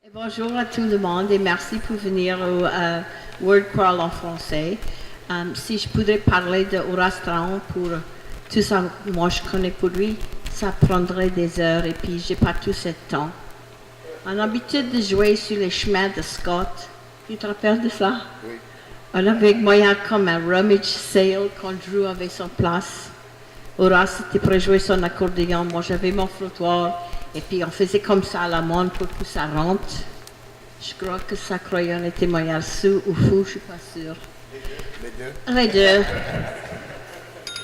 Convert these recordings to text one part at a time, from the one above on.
Et bonjour à tout le monde et merci pour venir au Word Crawl en français. Si je pourrais parler de Horace Traon pour tout ça, moi je connais pour lui, ça prendrait des heures et puis j'ai pas tout ce temps. On a l'habitude de jouer sur les chemins de Scott. Tu te rappelles de ça? Oui. On avait moyen comme un rummage sale quand Drew avait son place. Horace était prêt à jouer son accordéon, moi j'avais mon frottoir. Et puis on faisait comme ça à la main pour que ça rentre. Je crois que ça croyait on était moyen sous ou fou, je suis pas sûre. Les deux.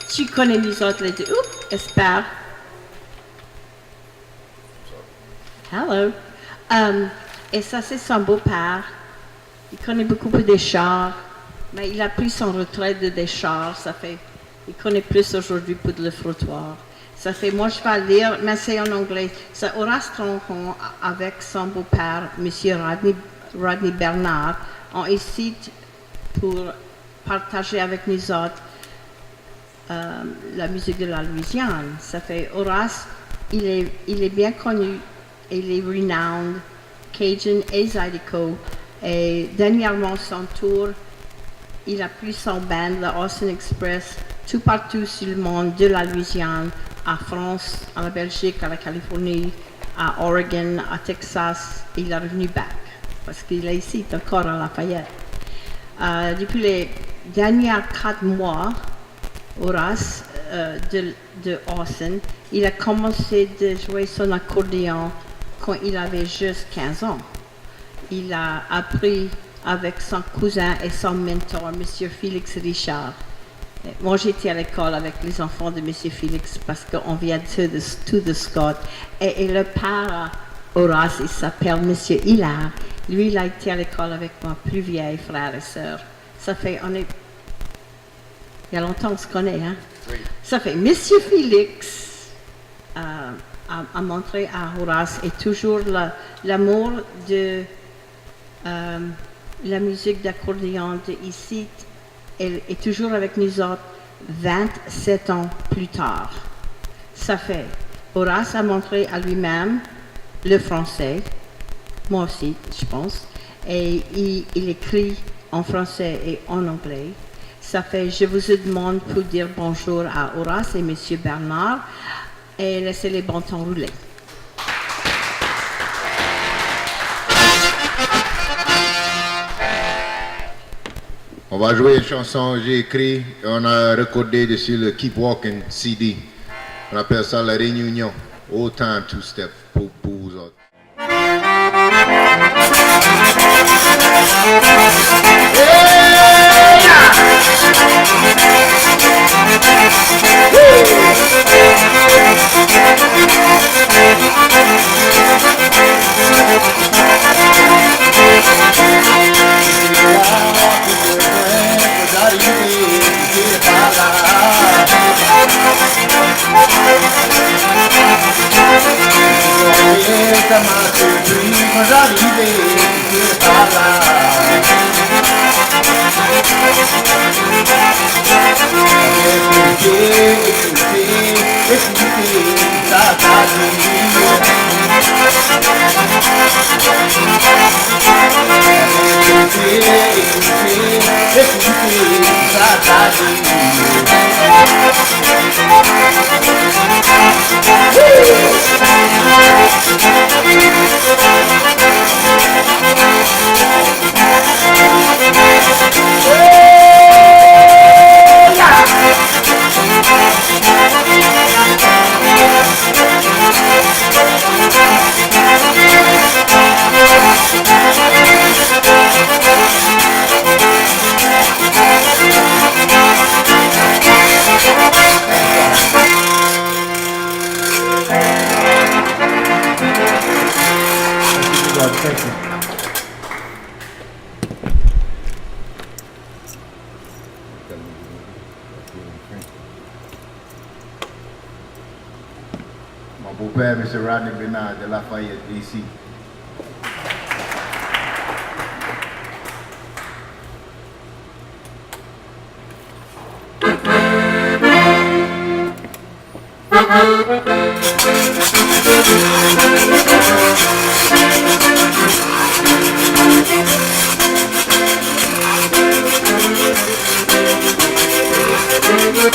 Tu connais nous autres les deux. Oups, espère. Hello. Et ça c'est son beau-père. Il connaît beaucoup des chars, mais il a pris son retraite des chars. Ça fait, il connaît plus aujourd'hui pour le frottoir. Ça fait, moi je vais lire, mais c'est en anglais. C'est Horace Traon avec son beau-père, M. Rodney Bernard, ont ici pour partager avec nous autres la musique de la Louisiane. Ça fait, Horace, il est bien connu, il est renowned, Cajun et Zydeco. Et dernièrement, son tour, il a pris son band, le Austin Express, tout partout sur le monde, de la Louisiane, à France, à la Belgique, à la Californie, à Oregon, à Texas. Et il est revenu back, parce qu'il est ici, encore à Lafayette. Depuis les derniers 4 mois, Horace, de Austin, il a commencé de jouer son accordéon quand il avait juste 15 ans. Il a appris avec son cousin et son mentor, M. Félix Richard. Moi, j'étais à l'école avec les enfants de M. Félix parce qu'on vient tout de Scott. Et le père Horace, il s'appelle M. Hilaire. Lui, il a été à l'école avec moi, plus vieille, frère et sœur. Ça fait, il y a longtemps qu'on se connaît, hein? Oui. Ça fait, M. Félix a montré à Horace et toujours l'amour de la musique d'accordéon de ici. Elle est toujours avec nous autres 27 ans plus tard. Ça fait, Horace a montré à lui-même le français, moi aussi, je pense, et il écrit en français et en anglais. Ça fait, je vous demande pour dire bonjour à Horace et M. Bernard et laissez les bons temps rouler. On va jouer une chanson que j'ai écrite et on a recordé dessus le Keep Walking CD. On appelle ça la réunion. Old Time Two Step pour vous autres. Mon beau-père, M. Rodney Bernard de Lafayette, ici. Le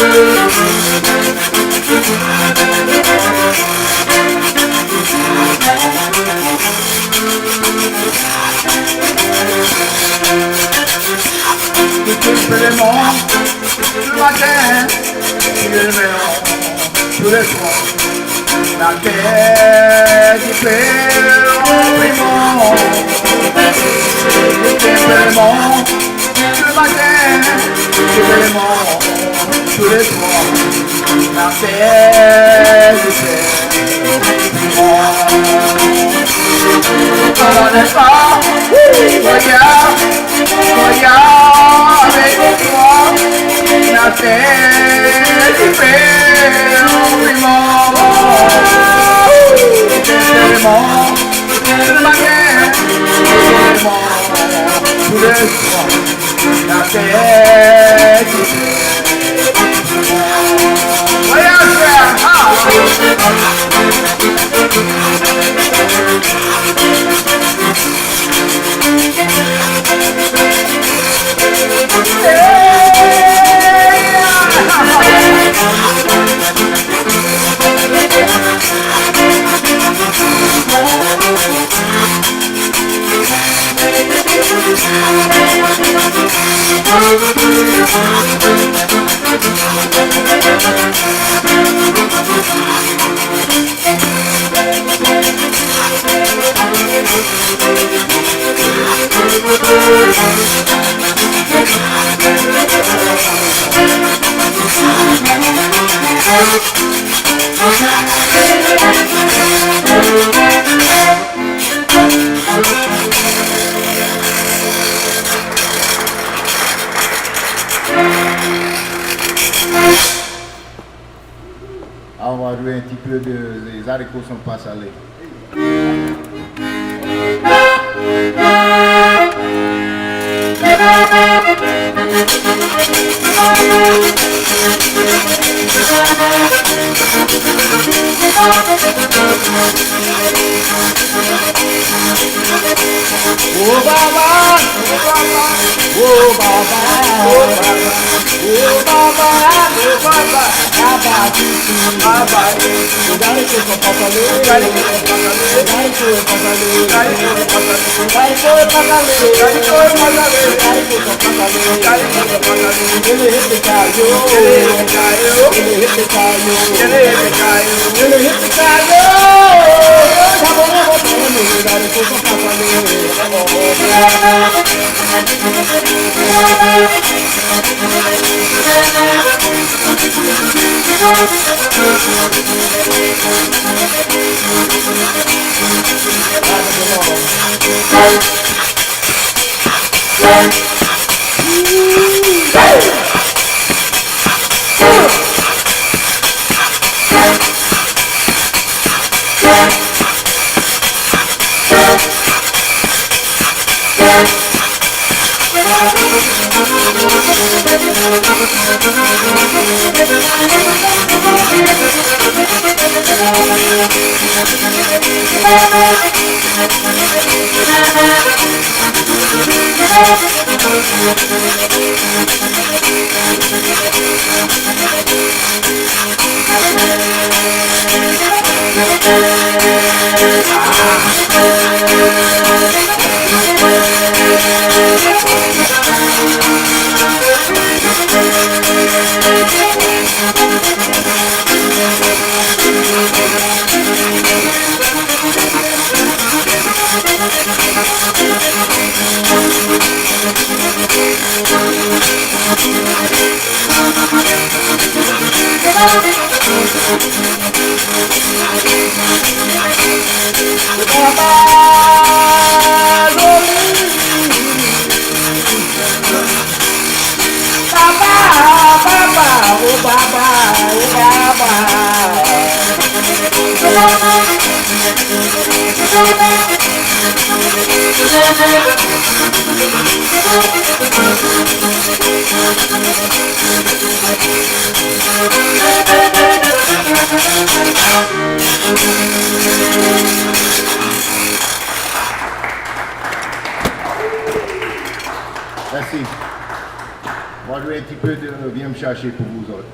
matin, il est le tous les soirs. La terre qui fait l'opprimant. Le matin, il est le tous les soirs. La terre qui fait l'opprimant. On n'est pas, regarde avec toi, la terre qui fait l'opprimant. Le matin, tous les soirs, la terre qui fait l'opprimant. Voyage On va jouer un petit peu de Les haricots sont pas salés. Oh Baba, oh Baba, oh Baba, oh Baba, oh Baba, Baba, Dari ko papale, dari ko papale, dari ko papale, dari ko papale, dari ko papale, dari ko papale, dari ko papale, dari ko papale. Ele hit kayo, ele hit kayo, ele hit kayo, ele hit kayo, ele hit kayo. Dari ko papale. Merci. On va jouer un petit petit peu de Viens me chercher pour vous autres.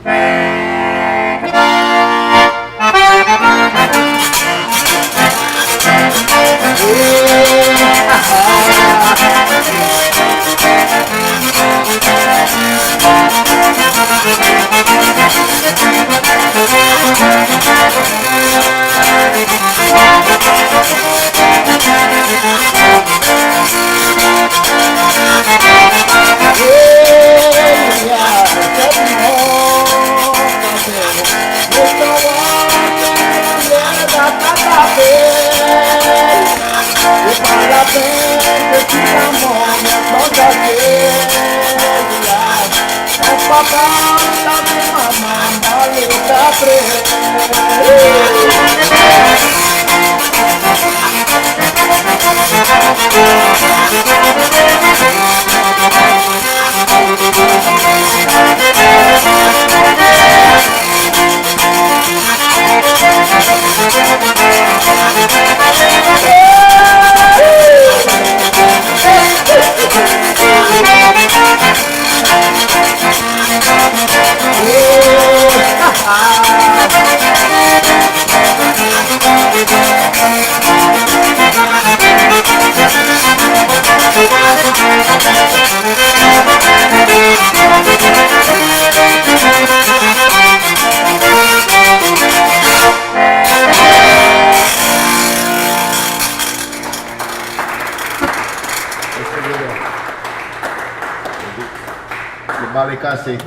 Le bal est cassé.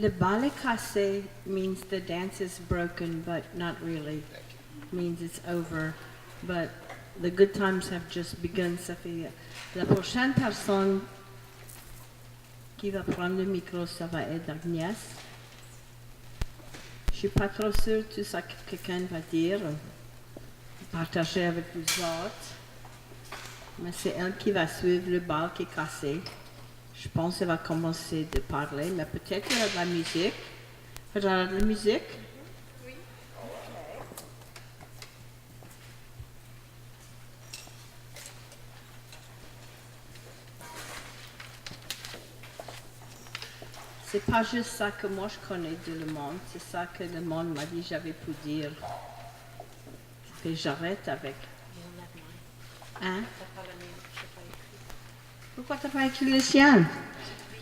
Le ballet cassé means the dance is broken, but not really. Means it's over, but the good times have just begun. Ça fait la prochaine personne qui va prendre le micro, ça va être Agnès. Je suis pas trop sûre de tout ça que quelqu'un va dire, partager avec vous autres, mais c'est elle qui va suivre le bal qui est cassé. Je pense qu'elle va commencer de parler, mais peut-être qu'il y a de la musique. Il y a de la musique? Oui. C'est pas juste ça que moi je connais de le monde, c'est ça que le monde m'a dit j'avais pu dire. Et j'arrête avec. Hein? Pourquoi tu n'as pas écrit le sien?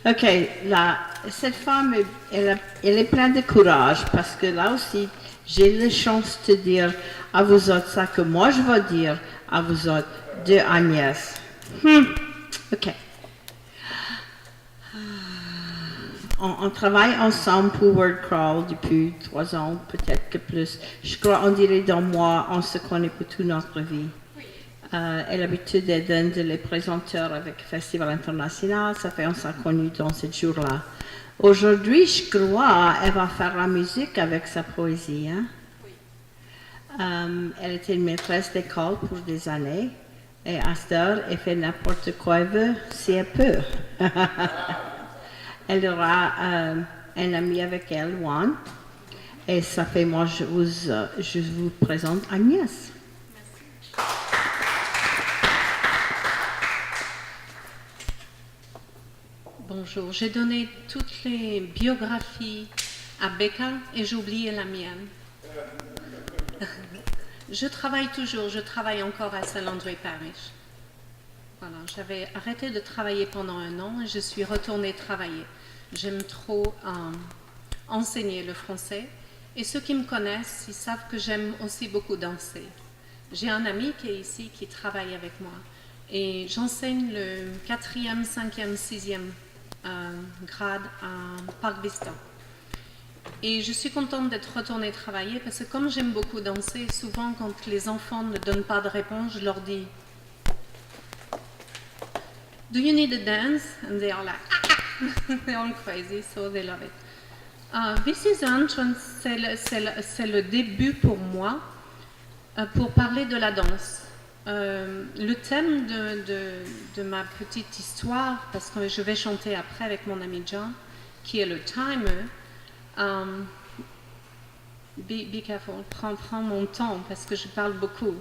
Ok, là, cette femme, elle est pleine de courage parce que là aussi, j'ai la chance de dire à vous autres ça que moi je vais dire à vous autres de Agnès. Ok. On travaille ensemble pour Word Crawl depuis 3 ans, peut-être que plus. Je crois, on dirait dans moi, on se connaît pour toute notre vie. Elle a l'habitude d'être les présenteurs avec le Festival International, ça fait on s'est connus dans ce jour-là. Aujourd'hui, je crois, elle va faire la musique avec sa poésie. Hein? Oui. Elle était une maîtresse d'école pour des années, et à cette heure, elle fait n'importe quoi elle veut, si elle peut. Elle aura un ami avec elle, Juan, et ça fait moi, je vous présente Agnès. Bonjour, j'ai donné toutes les biographies à Becca et j'ai oublié la mienne. Je travaille toujours, je travaille encore à St. André Parish. Voilà, j'avais arrêté de travailler pendant 1 an et je suis retournée travailler. J'aime trop enseigner le français et ceux qui me connaissent, ils savent que j'aime aussi beaucoup danser. J'ai un ami qui est ici, qui travaille avec moi et j'enseigne le 4e, 5e, 6e grade à Parc Vista. Et je suis contente d'être retournée travailler parce que comme j'aime beaucoup danser, souvent quand les enfants ne donnent pas de réponse, je leur dis "Do you need a dance?" And they are like they're all crazy, so they love it. This is the entrance, c'est le début pour moi pour parler de la danse. Le thème de ma petite histoire, parce que je vais chanter après avec mon ami John, qui est le timer. Be careful, prends mon temps parce que je parle beaucoup.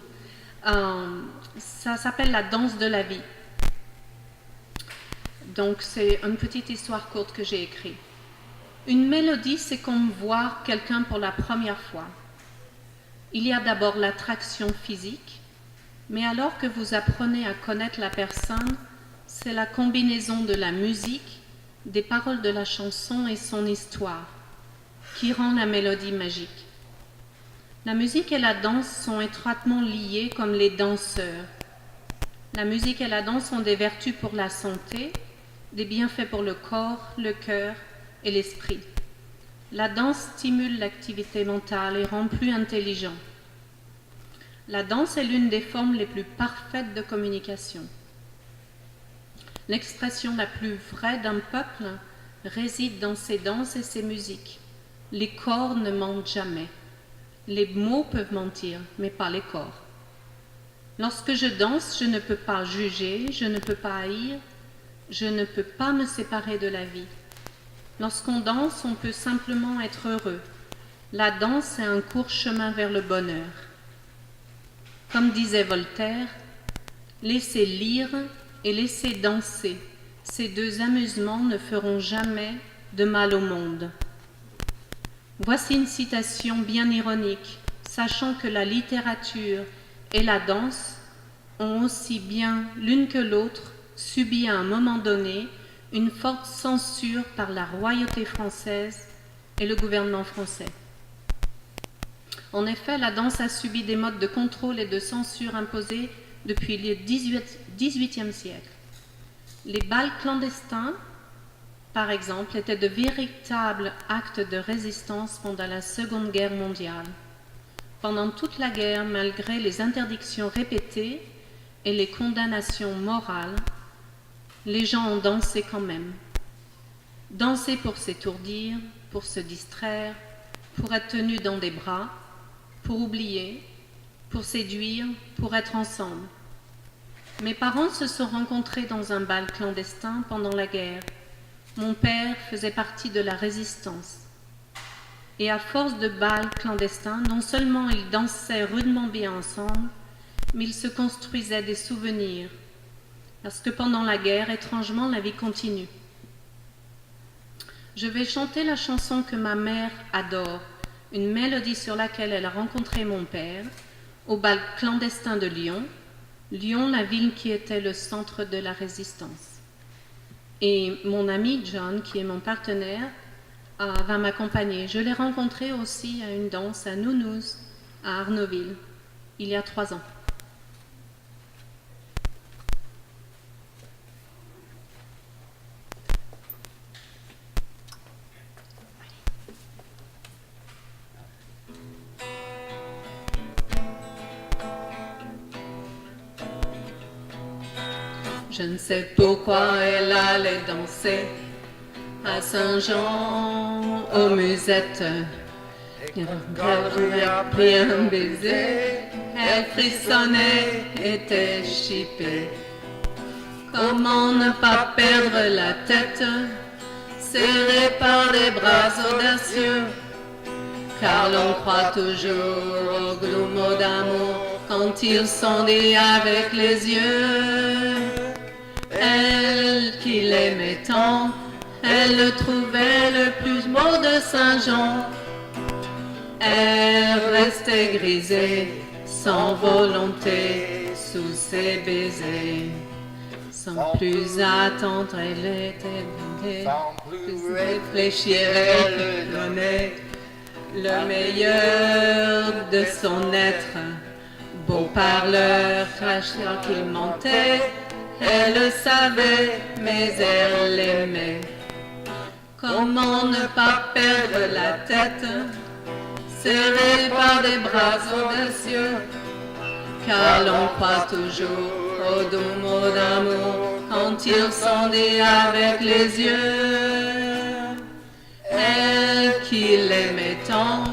Ça s'appelle la danse de la vie. Donc c'est une petite histoire courte que j'ai écrite. Une mélodie, c'est comme voir quelqu'un pour la première fois. Il y a d'abord l'attraction physique, mais alors que vous apprenez à connaître la personne, c'est la combinaison de la musique, des paroles de la chanson et son histoire qui rend la mélodie magique. La musique et la danse sont étroitement liées comme les danseurs. La musique et la danse ont des vertus pour la santé, des bienfaits pour le corps, le cœur et l'esprit. La danse stimule l'activité mentale et rend plus intelligent. La danse est l'une des formes les plus parfaites de communication. L'expression la plus vraie d'un peuple réside dans ses danses et ses musiques. Les corps ne mentent jamais. Les mots peuvent mentir, mais pas les corps. Lorsque je danse, je ne peux pas juger, je ne peux pas haïr, je ne peux pas me séparer de la vie. Lorsqu'on danse, on peut simplement être heureux. La danse est un court chemin vers le bonheur. Comme disait Voltaire, laissez lire et laissez danser. Ces deux amusements ne feront jamais de mal au monde. Voici une citation bien ironique, sachant que la littérature et la danse ont aussi bien l'une que l'autre subi à un moment donné une forte censure par la royauté française et le gouvernement français. En effet, la danse a subi des modes de contrôle et de censure imposés depuis le XVIIIe siècle. Les bals clandestins, par exemple, étaient de véritables actes de résistance pendant la Seconde Guerre mondiale. Pendant toute la guerre, malgré les interdictions répétées et les condamnations morales, les gens ont dansé quand même. Danser pour s'étourdir, pour se distraire, pour être tenu dans des bras, pour oublier, pour séduire, pour être ensemble. Mes parents se sont rencontrés dans un bal clandestin pendant la guerre. Mon père faisait partie de la résistance. Et à force de bals clandestins, non seulement ils dansaient rudement bien ensemble, mais ils se construisaient des souvenirs. Parce que pendant la guerre, étrangement, la vie continue. Je vais chanter la chanson que ma mère adore, une mélodie sur laquelle elle a rencontré mon père, au bal clandestin de Lyon, Lyon, la ville qui était le centre de la résistance. Et mon ami John, qui est mon partenaire, va m'accompagner. Je l'ai rencontré aussi à une danse à Nounouze, à Arnaudville, il y a 3 ans. Je ne sais pourquoi elle allait danser à Saint-Jean, aux musettes. Elle a pris un baiser, elle frissonnait, était chippée. Comment ne pas perdre la tête, serrée par les bras audacieux, car l'on croit toujours au gros mot d'amour quand ils sont dits avec les yeux. Elle qui l'aimait tant, elle le trouvait le plus beau de Saint-Jean. Elle restait grisée, sans volonté, sous ses baisers. Sans plus attendre, elle était venue, sans plus réfléchir, elle le donnait le meilleur de son être. Beau parleur, cracheur qu'il mentait, elle le savait, mais elle l'aimait. Comment ne pas perdre la tête, serré par des bras audacieux, car l'on croit toujours aux doux mots d'amour quand ils sont dits avec les yeux. Elle qui l'aimait tant,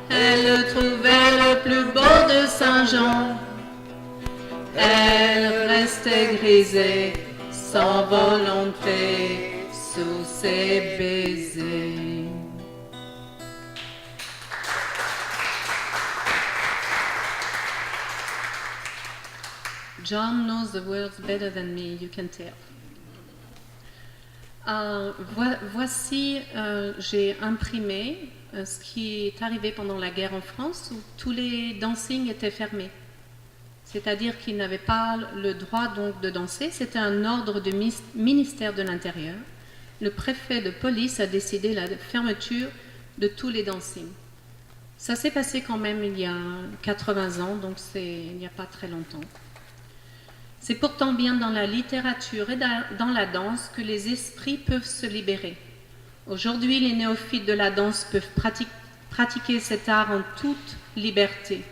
elle le trouvait le plus beau de Saint-Jean. Elle restait grisée, sans volonté, sous ses baisers. John knows the words better than me, you can tell. Voici, j'ai imprimé ce qui est arrivé pendant la guerre en France, où tous les dancings étaient fermés. C'est-à-dire qu'ils n'avaient pas le droit donc de danser. C'était un ordre du ministère de l'Intérieur. Le préfet de police a décidé la fermeture de tous les dancings. Ça s'est passé quand même il y a 80 ans, donc il n'y a pas très longtemps. C'est pourtant bien dans la littérature et dans la danse que les esprits peuvent se libérer. Aujourd'hui, les néophytes de la danse peuvent pratiquer cet art en toute liberté.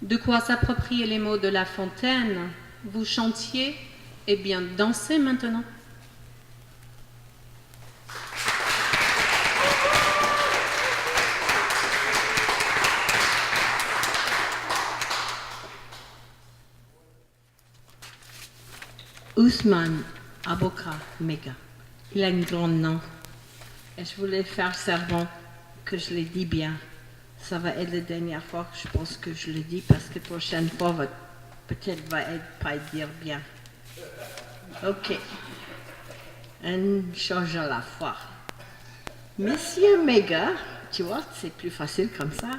De quoi s'approprier les mots de La Fontaine. Vous chantiez, eh bien dansez maintenant. Ousmane Aboukar Mega. Il a un grand nom. Et je voulais faire serment que je l'ai dit bien. Ça va être la dernière fois que je pense que je le dis parce que la prochaine fois, peut-être va être pas dire bien. Ok. Une chose à la fois. Monsieur Mega, tu vois, c'est plus facile comme ça.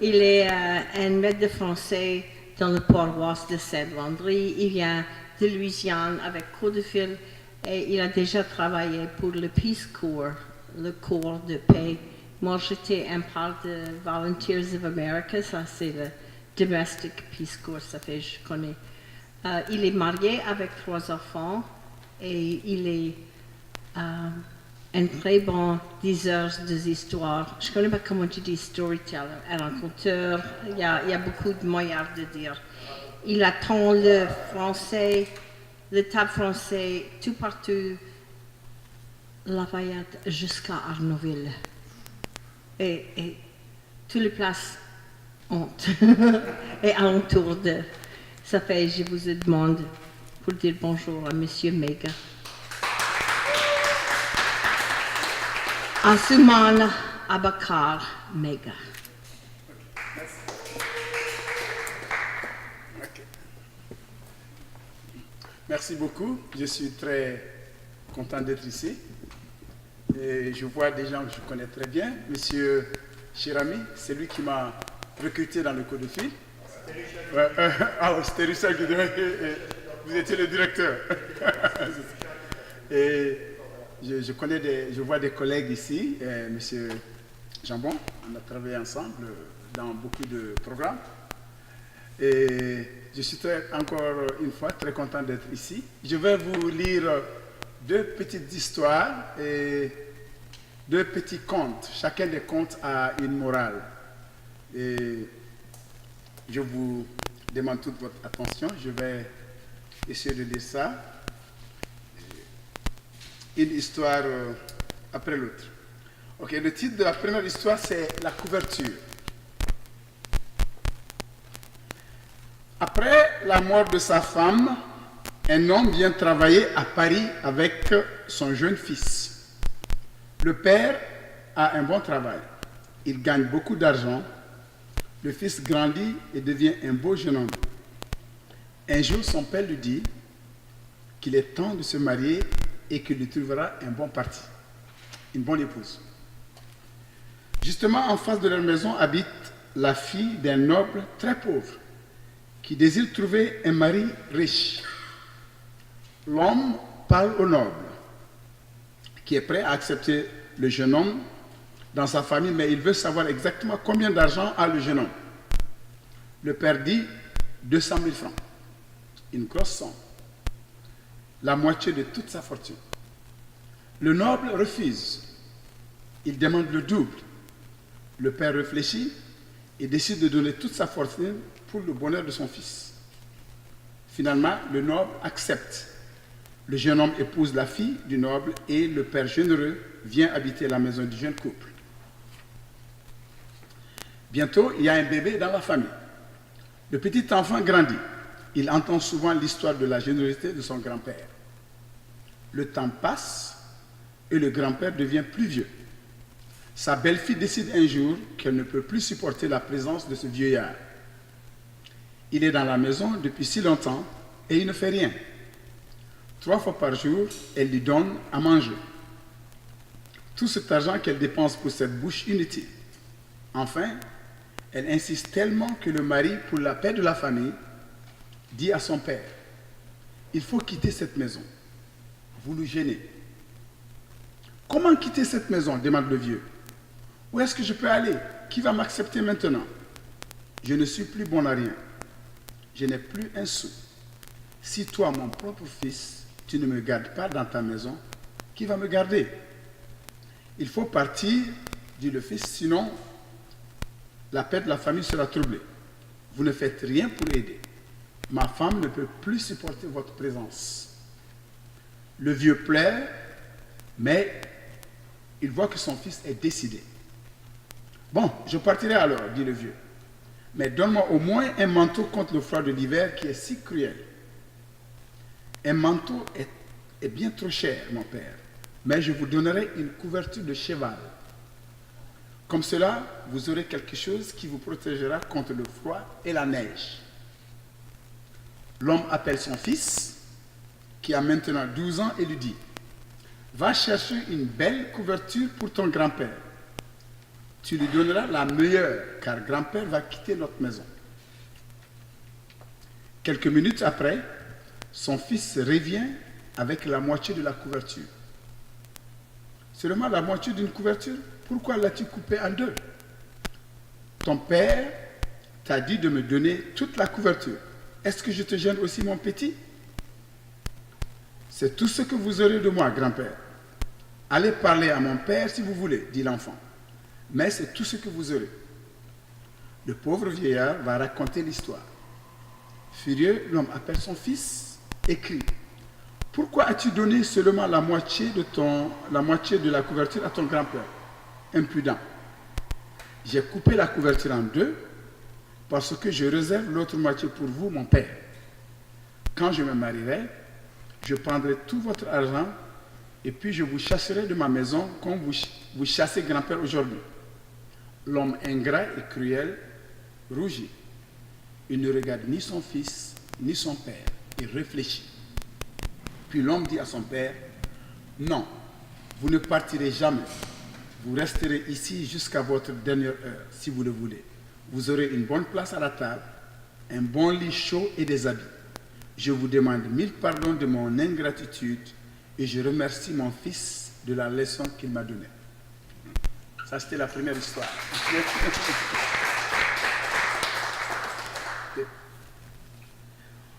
Il est un maître de français dans le paroisse de Saint-Landry. Il vient de Louisiane avec cours de fil et il a déjà travaillé pour le Peace Corps, le corps de paix. Moi, j'étais un part de Volunteers of America, ça c'est le Domestic Peace Corps, ça fait, je connais. Il est marié avec 3 enfants et il est un très bon diseur des histoires. Je ne connais pas comment tu dis storyteller, un raconteur, il y a beaucoup de moyens de dire. Il attend le français, le table français, tout partout, Lafayette jusqu'à Arnouville. Et toutes les places honte et alentour de. Ça fait, je vous demande pour dire bonjour à Monsieur Mega. Ousmane Aboukar Mega. Merci beaucoup. Je suis très content d'être ici. Et je vois des gens que je connais très bien. Monsieur Chirami, c'est lui qui m'a recruté dans le cours de fil. C'était Richard qui devait. Vous étiez le directeur. Et je vois des collègues ici. Monsieur Jambon, on a travaillé ensemble dans beaucoup de programmes. Et je suis encore une fois très content d'être ici. Je vais vous lire 2 petites histoires et 2 petits contes. Chacun des contes a une morale. Et je vous demande toute votre attention. Je vais essayer de lire ça. Une histoire après l'autre. Ok, le titre de la première histoire, c'est La couverture. Après la mort de sa femme, un homme vient travailler à Paris avec son jeune fils. Le père a un bon travail. Il gagne beaucoup d'argent. Le fils grandit et devient un beau jeune homme. Un jour, son père lui dit qu'il est temps de se marier et qu'il lui trouvera un bon parti, une bonne épouse. Justement, en face de leur maison habite la fille d'un noble très pauvre qui désire trouver un mari riche. L'homme parle au noble, qui est prêt à accepter le jeune homme dans sa famille, mais il veut savoir exactement combien d'argent a le jeune homme. Le père dit 200 000 francs, une grosse somme, la moitié de toute sa fortune. Le noble refuse. Il demande le double. Le père réfléchit et décide de donner toute sa fortune pour le bonheur de son fils. Finalement, le noble accepte. Le jeune homme épouse la fille du noble et le père généreux vient habiter la maison du jeune couple. Bientôt, il y a un bébé dans la famille. Le petit enfant grandit. Il entend souvent l'histoire de la générosité de son grand-père. Le temps passe et le grand-père devient plus vieux. Sa belle-fille décide un jour qu'elle ne peut plus supporter la présence de ce vieillard. Il est dans la maison depuis si longtemps et il ne fait rien. 3 fois par jour, elle lui donne à manger. Tout cet argent qu'elle dépense pour cette bouche inutile. Enfin, elle insiste tellement que le mari, pour la paix de la famille, dit à son père, « Il faut quitter cette maison. Vous nous gênez. » « Comment quitter cette maison ?» demande le vieux. « Où est-ce que je peux aller? Qui va m'accepter maintenant? Je ne suis plus bon à rien. Je n'ai plus un sou. Si toi, mon propre fils, tu ne me gardes pas dans ta maison, qui va me garder? Il faut partir, dit le fils, sinon la paix de la famille sera troublée. Vous ne faites rien pour aider. Ma femme ne peut plus supporter votre présence. » Le vieux pleure, mais il voit que son fils est décidé. « Bon, je partirai alors, dit le vieux. Mais donne-moi au moins un manteau contre le froid de l'hiver qui est si cruel. Un manteau est bien trop cher, mon père, mais je vous donnerai une couverture de cheval. Comme cela, vous aurez quelque chose qui vous protégera contre le froid et la neige. » L'homme appelle son fils, qui a maintenant 12 ans, et lui dit, « Va chercher une belle couverture pour ton grand-père. Tu lui donneras la meilleure, car grand-père va quitter notre maison. » Quelques minutes après, son fils revient avec la moitié de la couverture. « Seulement la moitié d'une couverture? Pourquoi l'as-tu coupée en deux? Ton père t'a dit de me donner toute la couverture. Est-ce que je te gêne aussi, mon petit? C'est tout ce que vous aurez de moi, grand-père. Allez parler à mon père si vous voulez, dit l'enfant. Mais c'est tout ce que vous aurez. » Le pauvre vieillard va raconter l'histoire. Furieux, l'homme appelle son fils et crie, « Pourquoi as-tu donné seulement la moitié de la couverture à ton grand-père? Impudent. J'ai coupé la couverture en deux parce que je réserve l'autre moitié pour vous, mon père. Quand je me marierai, je prendrai tout votre argent et puis je vous chasserai de ma maison comme vous chassez grand-père aujourd'hui. » L'homme ingrat et cruel rougit. Il ne regarde ni son fils, ni son père. Il réfléchit. Puis l'homme dit à son père, « Non, vous ne partirez jamais. Vous resterez ici jusqu'à votre dernière heure, si vous le voulez. Vous aurez une bonne place à la table, un bon lit chaud et des habits. Je vous demande 1000 pardons de mon ingratitude et je remercie mon fils de la leçon qu'il m'a donnée. » Ça, c'était la première histoire.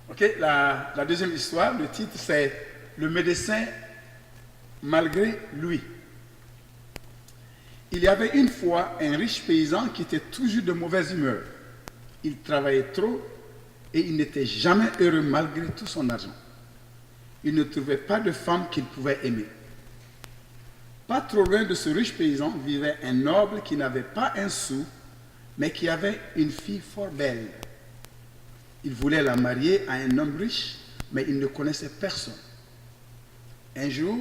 Ok, la deuxième histoire, le titre c'est « Le médecin malgré lui ». Il y avait une fois un riche paysan qui était toujours de mauvaise humeur. Il travaillait trop et il n'était jamais heureux malgré tout son argent. Il ne trouvait pas de femme qu'il pouvait aimer. Pas trop loin de ce riche paysan vivait un noble qui n'avait pas un sou, mais qui avait une fille fort belle. Il voulait la marier à un homme riche, mais il ne connaissait personne. Un jour,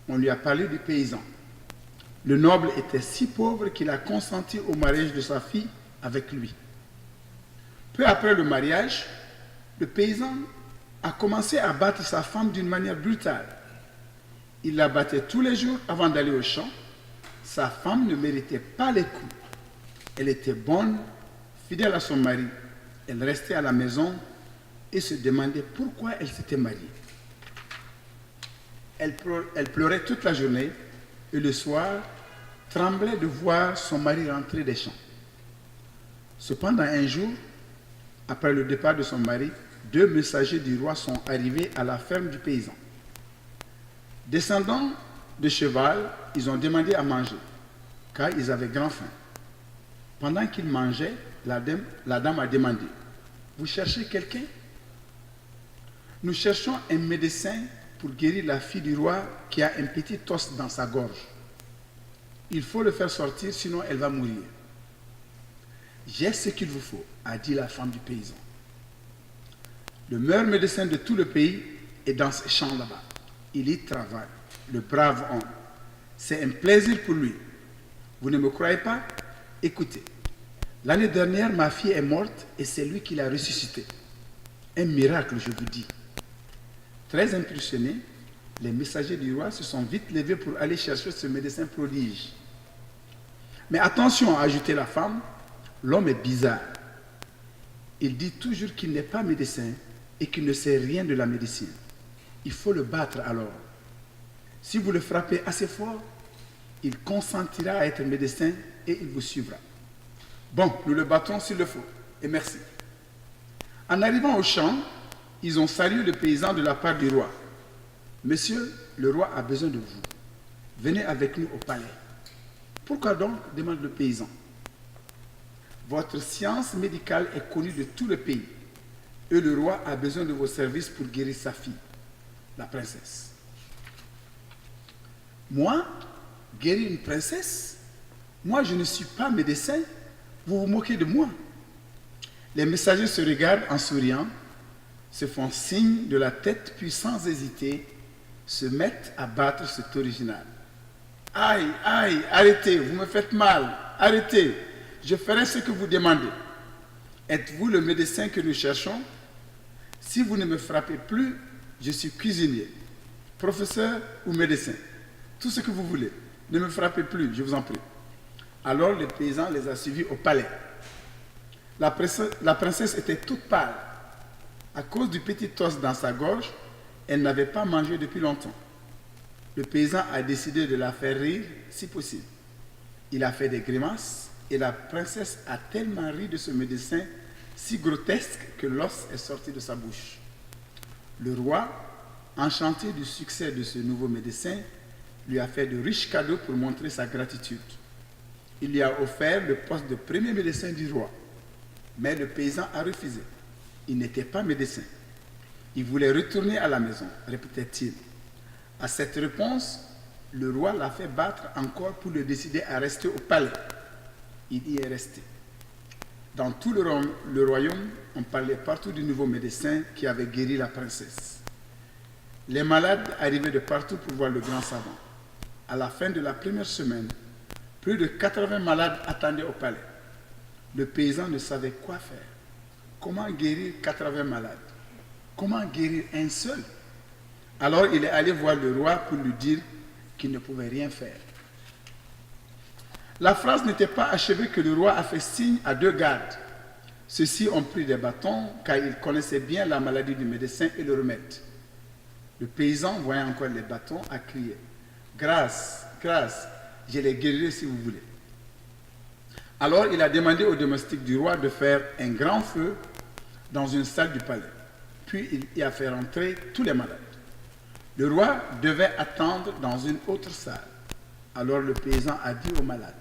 on lui a parlé du paysan. Le noble était si pauvre qu'il a consenti au mariage de sa fille avec lui. Peu après le mariage, le paysan a commencé à battre sa femme d'une manière brutale. Il la battait tous les jours avant d'aller au champ. Sa femme ne méritait pas les coups. Elle était bonne, fidèle à son mari. Elle restait à la maison et se demandait pourquoi elle s'était mariée. Elle pleurait toute la journée et le soir, tremblait de voir son mari rentrer des champs. Cependant, un jour, après le départ de son mari, 2 messagers du roi sont arrivés à la ferme du paysan. Descendant, de cheval, ils ont demandé à manger, car ils avaient grand faim. Pendant qu'ils mangeaient, la dame a demandé, « Vous cherchez quelqu'un ?» « Nous cherchons un médecin pour guérir la fille du roi qui a un petit os dans sa gorge. Il faut le faire sortir, sinon elle va mourir. »« J'ai ce qu'il vous faut, » a dit la femme du paysan. Le meilleur médecin de tout le pays est dans ce champ là-bas. Il y travaille, le brave homme. C'est un plaisir pour lui. Vous ne me croyez pas? Écoutez, l'année dernière, ma fille est morte et c'est lui qui l'a ressuscitée. Un miracle, je vous dis. Très impressionnés, les messagers du roi se sont vite levés pour aller chercher ce médecin prodige. Mais attention, a ajouté la femme, l'homme est bizarre. Il dit toujours qu'il n'est pas médecin et qu'il ne sait rien de la médecine. Il faut le battre alors. Si vous le frappez assez fort, il consentira à être médecin et il vous suivra. Bon, nous le battrons s'il le faut. Et merci. En arrivant au champ, ils ont salué le paysan de la part du roi. « Monsieur, le roi a besoin de vous. Venez avec nous au palais. »« Pourquoi donc ?» demande le paysan. « Votre science médicale est connue de tout le pays et le roi a besoin de vos services pour guérir sa fille, la princesse. »« Moi, guérir une princesse? Moi, je ne suis pas médecin. Vous vous moquez de moi. » Les messagers se regardent en souriant, se font signe de la tête, puis sans hésiter, se mettent à battre cet original. « Aïe, aïe, arrêtez, vous me faites mal, arrêtez, je ferai ce que vous demandez. Êtes-vous le médecin que nous cherchons? Si vous ne me frappez plus, je suis cuisinier, professeur ou médecin, tout ce que vous voulez. Ne me frappez plus, je vous en prie. » Alors le paysan les a suivis au palais. La princesse était toute pâle. À cause du petit os dans sa gorge, elle n'avait pas mangé depuis longtemps. Le paysan a décidé de la faire rire si possible. Il a fait des grimaces et la princesse a tellement ri de ce médecin si grotesque que l'os est sorti de sa bouche. Le roi, enchanté du succès de ce nouveau médecin, lui a fait de riches cadeaux pour montrer sa gratitude. Il lui a offert le poste de premier médecin du roi. Mais le paysan a refusé. Il n'était pas médecin. Il voulait retourner à la maison, répétait-il. À cette réponse, le roi l'a fait battre encore pour le décider à rester au palais. Il y est resté. Dans tout le royaume, on parlait partout du nouveau médecin qui avait guéri la princesse. Les malades arrivaient de partout pour voir le grand savant. À la fin de la première semaine, plus de 80 malades attendaient au palais. Le paysan ne savait quoi faire. Comment guérir 80 malades? Comment guérir un seul? Alors il est allé voir le roi pour lui dire qu'il ne pouvait rien faire. La phrase n'était pas achevée que le roi a fait signe à 2 gardes. Ceux-ci ont pris des bâtons car ils connaissaient bien la maladie du médecin et le remède. Le paysan, voyant encore les bâtons, a crié « Grâce, grâce, je les guérirai si vous voulez. » Alors il a demandé aux domestiques du roi de faire un grand feu dans une salle du palais. Puis il y a fait rentrer tous les malades. Le roi devait attendre dans une autre salle. Alors le paysan a dit aux malades,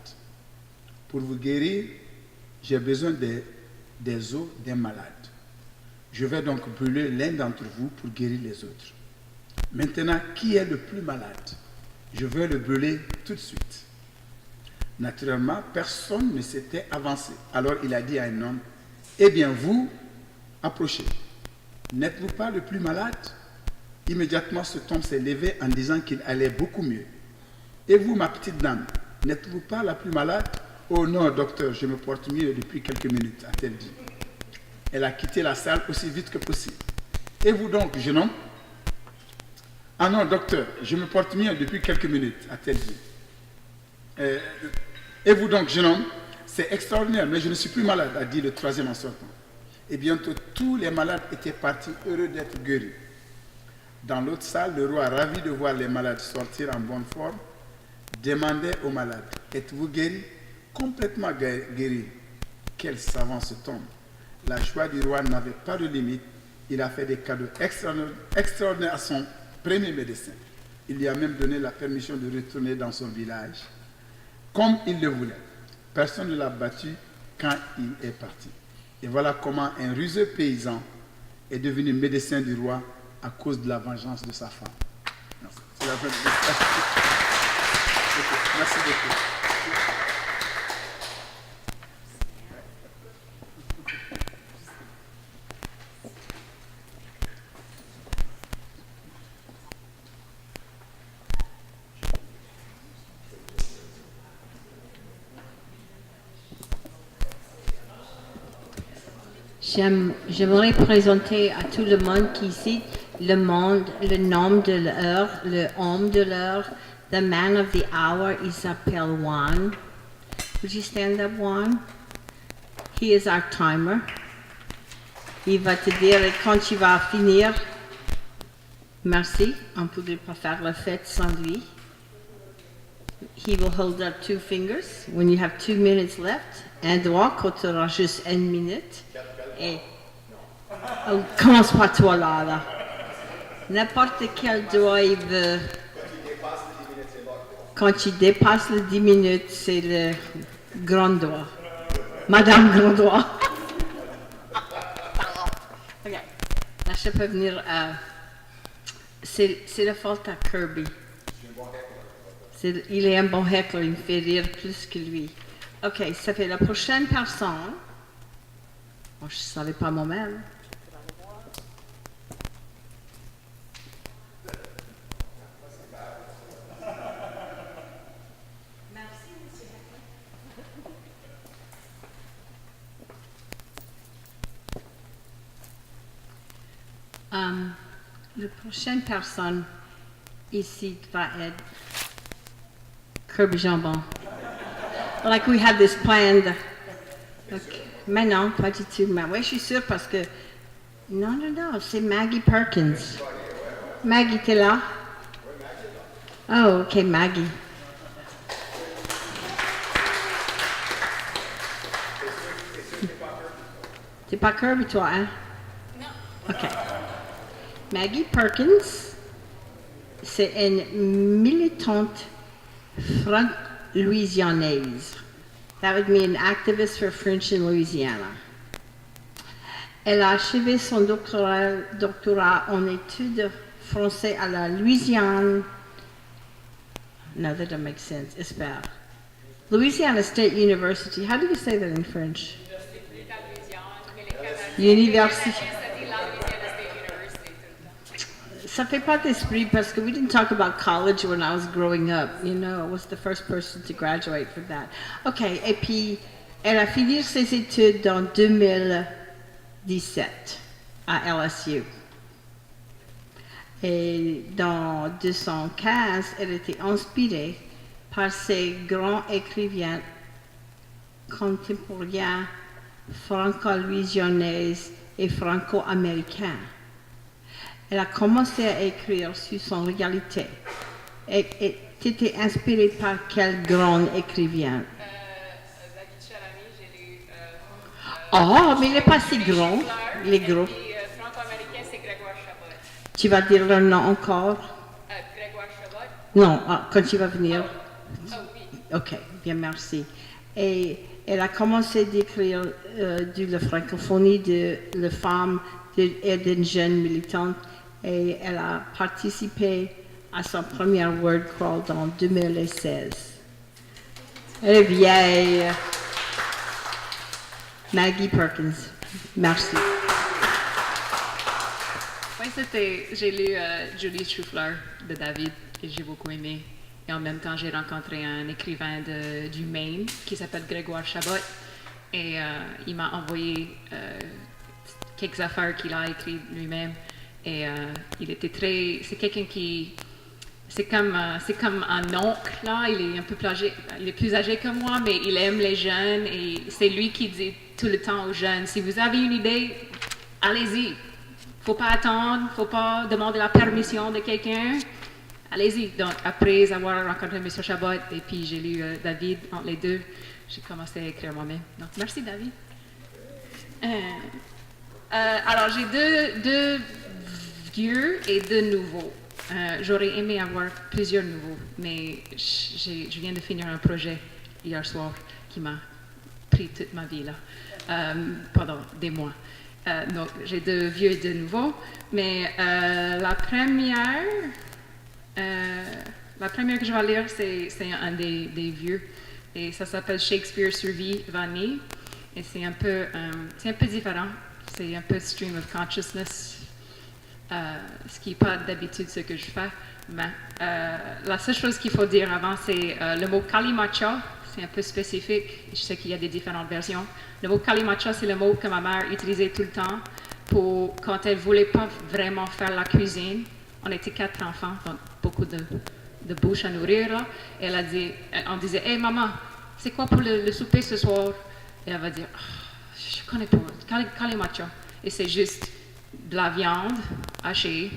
« Pour vous guérir, j'ai besoin des os d'un malade. Je vais donc brûler l'un d'entre vous pour guérir les autres. Maintenant, qui est le plus malade? Je vais le brûler tout de suite. » Naturellement, personne ne s'était avancé. Alors il a dit à un homme, « Eh bien vous, approchez. N'êtes-vous pas le plus malade? » Immédiatement, cet homme s'est levé en disant qu'il allait beaucoup mieux. « Et vous, ma petite dame, n'êtes-vous pas la plus malade? »« Oh non, docteur, je me porte mieux depuis quelques minutes, a-t-elle dit. Elle a quitté la salle aussi vite que possible. « Et vous donc, jeune homme? »« Ah non, docteur, je me porte mieux depuis quelques minutes, a-t-elle dit. Et vous donc, jeune homme? C'est extraordinaire, mais je ne suis plus malade, a dit le troisième en sortant. Et bientôt, tous les malades étaient partis heureux d'être guéris. Dans l'autre salle, le roi, ravi de voir les malades sortir en bonne forme, demandait aux malades, « Êtes-vous guéris? » Complètement guéris. Quel savant cet homme! La joie du roi n'avait pas de limite. Il a fait des cadeaux extraordinaires à son premier médecin. Il lui a même donné la permission de retourner dans son village, comme il le voulait. Personne ne l'a battu quand il est parti. Et voilà comment un rusé paysan est devenu médecin du roi à cause de la vengeance de sa femme. C'est la fin de l'histoire. Merci beaucoup. J'aimerais présenter à tout le monde qui ici le nom de l'heure, le homme de l'heure, the man of the hour. Il s'appelle Juan. Would you stand up, Juan? He is our timer. Il va te dire quand tu vas finir. Merci, on ne pourrait pas faire la fête sans lui. He will hold up 2 fingers when you have 2 minutes left. Un doigt quand tu auras juste 1 minute. Et oh, commence pas toi là. N'importe quel doigt il veut. Quand tu dépasses les 10 minutes, c'est le grand doigt. Madame Grand Doigt. Ok. Là, je peux venir. C'est la faute à Kirby. Il est un bon heckler, il me fait rire plus que lui. Ok, ça fait la prochaine personne. Moi, je ne savais pas moi-même. Merci, M. La prochaine personne ici va être Kirby Jambon. Like we had this planned. Okay. Mais non, pas du tout. Mais oui, je suis sûre parce que... Non, c'est Maggie Perkins. Maggie, t'es là? Oh, ok, Maggie. T'es pas Kirby, toi, hein? Non. Ok. Maggie Perkins, c'est une militante franco-louisianaise. That would mean an activist for French in Louisiana. Elle a achevé son doctorat en études français à la Louisiana. No, that doesn't make sense. Espère. Louisiana State University. How do you say that in French? University. Ça fait pas d'esprit parce que we didn't talk about college when I was growing up. You know, I was the first person to graduate from that. OK, et puis, elle a fini ses études en 2017 à LSU. Et dans 215, elle était inspirée par ces grands écrivains contemporains franco-louisianais et franco-américains. Elle a commencé à écrire sur son réalité. Et tu étais inspirée par quel grand écrivain? David Charami, j'ai lu. Oh, mais il n'est pas si grand. Il est gros. Et franco-américain, c'est Grégoire Chabot. Tu vas dire leur nom encore? Grégoire Chabot. Non, quand tu vas venir. Oh oui. OK, bien, merci. Et elle a commencé d'écrire de la francophonie de la femme et d'une jeune militante. Et elle a participé à son premier word crawl dans 2016. Elle est vieille. Maggie Perkins. Merci. Oui, j'ai lu Julie Truffler de David et j'ai beaucoup aimé. Et en même temps, j'ai rencontré un écrivain du Maine qui s'appelle Grégoire Chabot. Et il m'a envoyé quelques affaires qu'il a écrites lui-même. Et il était c'est quelqu'un qui, c'est comme un oncle là. Il est un peu plus âgé, il est plus âgé que moi, mais il aime les jeunes et c'est lui qui dit tout le temps aux jeunes, si vous avez une idée, allez-y. Faut pas attendre, faut pas demander la permission de quelqu'un. Allez-y. Donc après avoir rencontré M. Chabot et puis j'ai lu David entre les deux, j'ai commencé à écrire moi-même. Donc merci David. Alors j'ai deux vieux et deux nouveaux. J'aurais aimé avoir plusieurs nouveaux, mais je viens de finir un projet hier soir qui m'a pris toute ma vie là, pendant des mois. Donc j'ai de vieux et de nouveaux, mais la première que je vais lire, c'est un des vieux, et ça s'appelle Shakespeare survit Vanille, et c'est un peu différent, c'est un peu stream of consciousness. Ce qui n'est pas d'habitude ce que je fais. Mais, la seule chose qu'il faut dire avant, c'est le mot kalimacha. C'est un peu spécifique. Je sais qu'il y a des différentes versions. Le mot kalimacha, c'est le mot que ma mère utilisait tout le temps pour quand elle ne voulait pas vraiment faire la cuisine. On était 4 enfants, donc beaucoup de bouche à nourrir. Là. Et on disait, hey maman, c'est quoi pour le souper ce soir? Et elle va dire, oh, je ne connais pas, kalimacha. Et c'est juste de la viande hachée,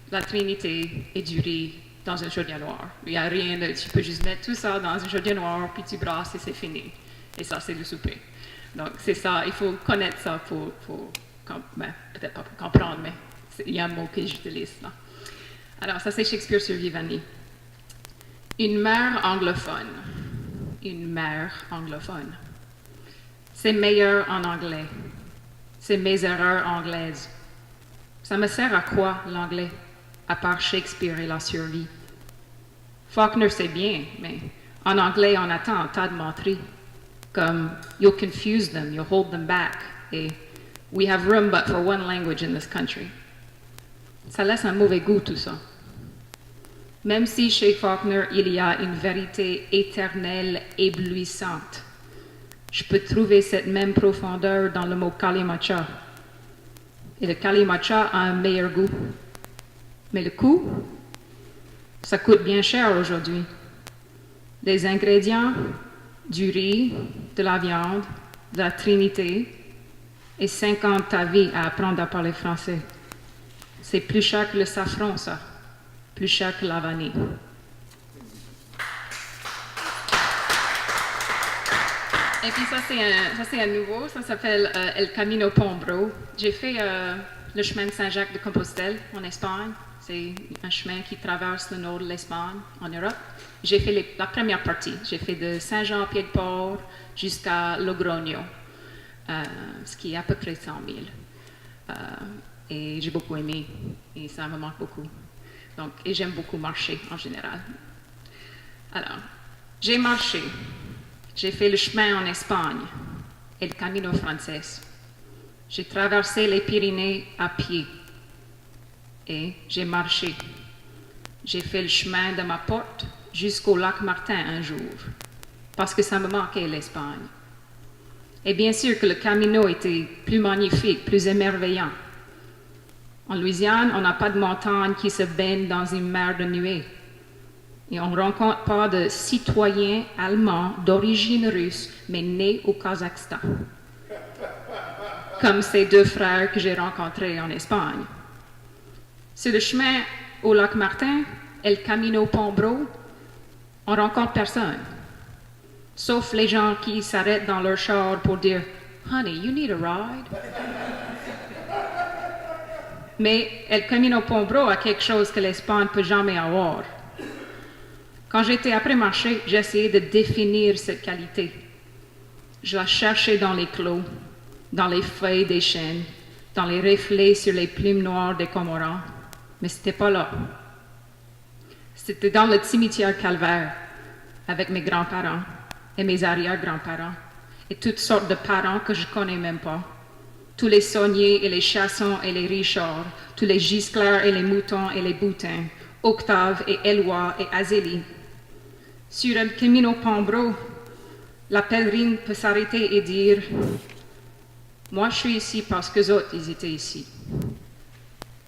de la trinité et du riz dans une chaudière noire. Il n'y a rien de... Tu peux juste mettre tout ça dans une chaudière noire, puis tu brasses et c'est fini. Et ça, c'est le souper. Donc, c'est ça. Il faut connaître ça pour peut-être pas pour comprendre, mais il y a un mot que j'utilise là. Alors, ça, c'est Shakespeare sur Vivani. Une mère anglophone. Une mère anglophone. C'est meilleur en anglais. C'est mes erreurs anglaises. Ça me sert à quoi, l'anglais, à part Shakespeare et la survie? Faulkner, c'est bien, mais en anglais, on attend un tas de menteries, comme « you'll confuse them, you'll hold them back » et « we have room but for one language in this country ». Ça laisse un mauvais goût, tout ça. Même si chez Faulkner, il y a une vérité éternelle, éblouissante, je peux trouver cette même profondeur dans le mot « kalimacha ». Et le kalimacha a un meilleur goût. Mais le coût, ça coûte bien cher aujourd'hui. Des ingrédients, du riz, de la viande, de la trinité, et 50 ta vie à apprendre à parler français. C'est plus cher que le safran, ça. Plus cher que la vanille. Et puis ça, c'est un nouveau, ça s'appelle El Camino Pombro. J'ai fait le chemin de Saint-Jacques de Compostelle en Espagne. C'est un chemin qui traverse le nord de l'Espagne, en Europe. J'ai fait la première partie. J'ai fait de Saint-Jean-Pied-de-Port jusqu'à Logroño, ce qui est à peu près 100 000. Et j'ai beaucoup aimé, et ça me manque beaucoup. Donc, et j'aime beaucoup marcher en général. Alors, j'ai marché. J'ai fait le chemin en Espagne, et le Camino Frances. J'ai traversé les Pyrénées à pied et j'ai marché. J'ai fait le chemin de ma porte jusqu'au lac Martin un jour, parce que ça me manquait l'Espagne. Et bien sûr que le Camino était plus magnifique, plus émerveillant. En Louisiane, on n'a pas de montagne qui se baigne dans une mer de nuées. Et on ne rencontre pas de citoyens allemands d'origine russe, mais nés au Kazakhstan. Comme ces 2 frères que j'ai rencontrés en Espagne. Sur le chemin au lac Martin, El Camino Pombro, on rencontre personne. Sauf les gens qui s'arrêtent dans leur char pour dire « Honey, you need a ride? » Mais El Camino Pombro a quelque chose que l'Espagne ne peut jamais avoir. Quand j'étais après marcher, j'essayais de définir cette qualité. Je la cherchais dans les clos, dans les feuilles des chênes, dans les reflets sur les plumes noires des cormorans, mais c'était pas là. C'était dans le cimetière Calvaire, avec mes grands-parents et mes arrière-grands-parents, et toutes sortes de parents que je connais même pas. Tous les sauniers et les chassons et les richards, tous les giscleurs et les moutons et les boutins, Octave et Éloi et Azélie. Sur El Camino Pombro, la pèlerine peut s'arrêter et dire « Moi, je suis ici parce que les autres, ils étaient ici.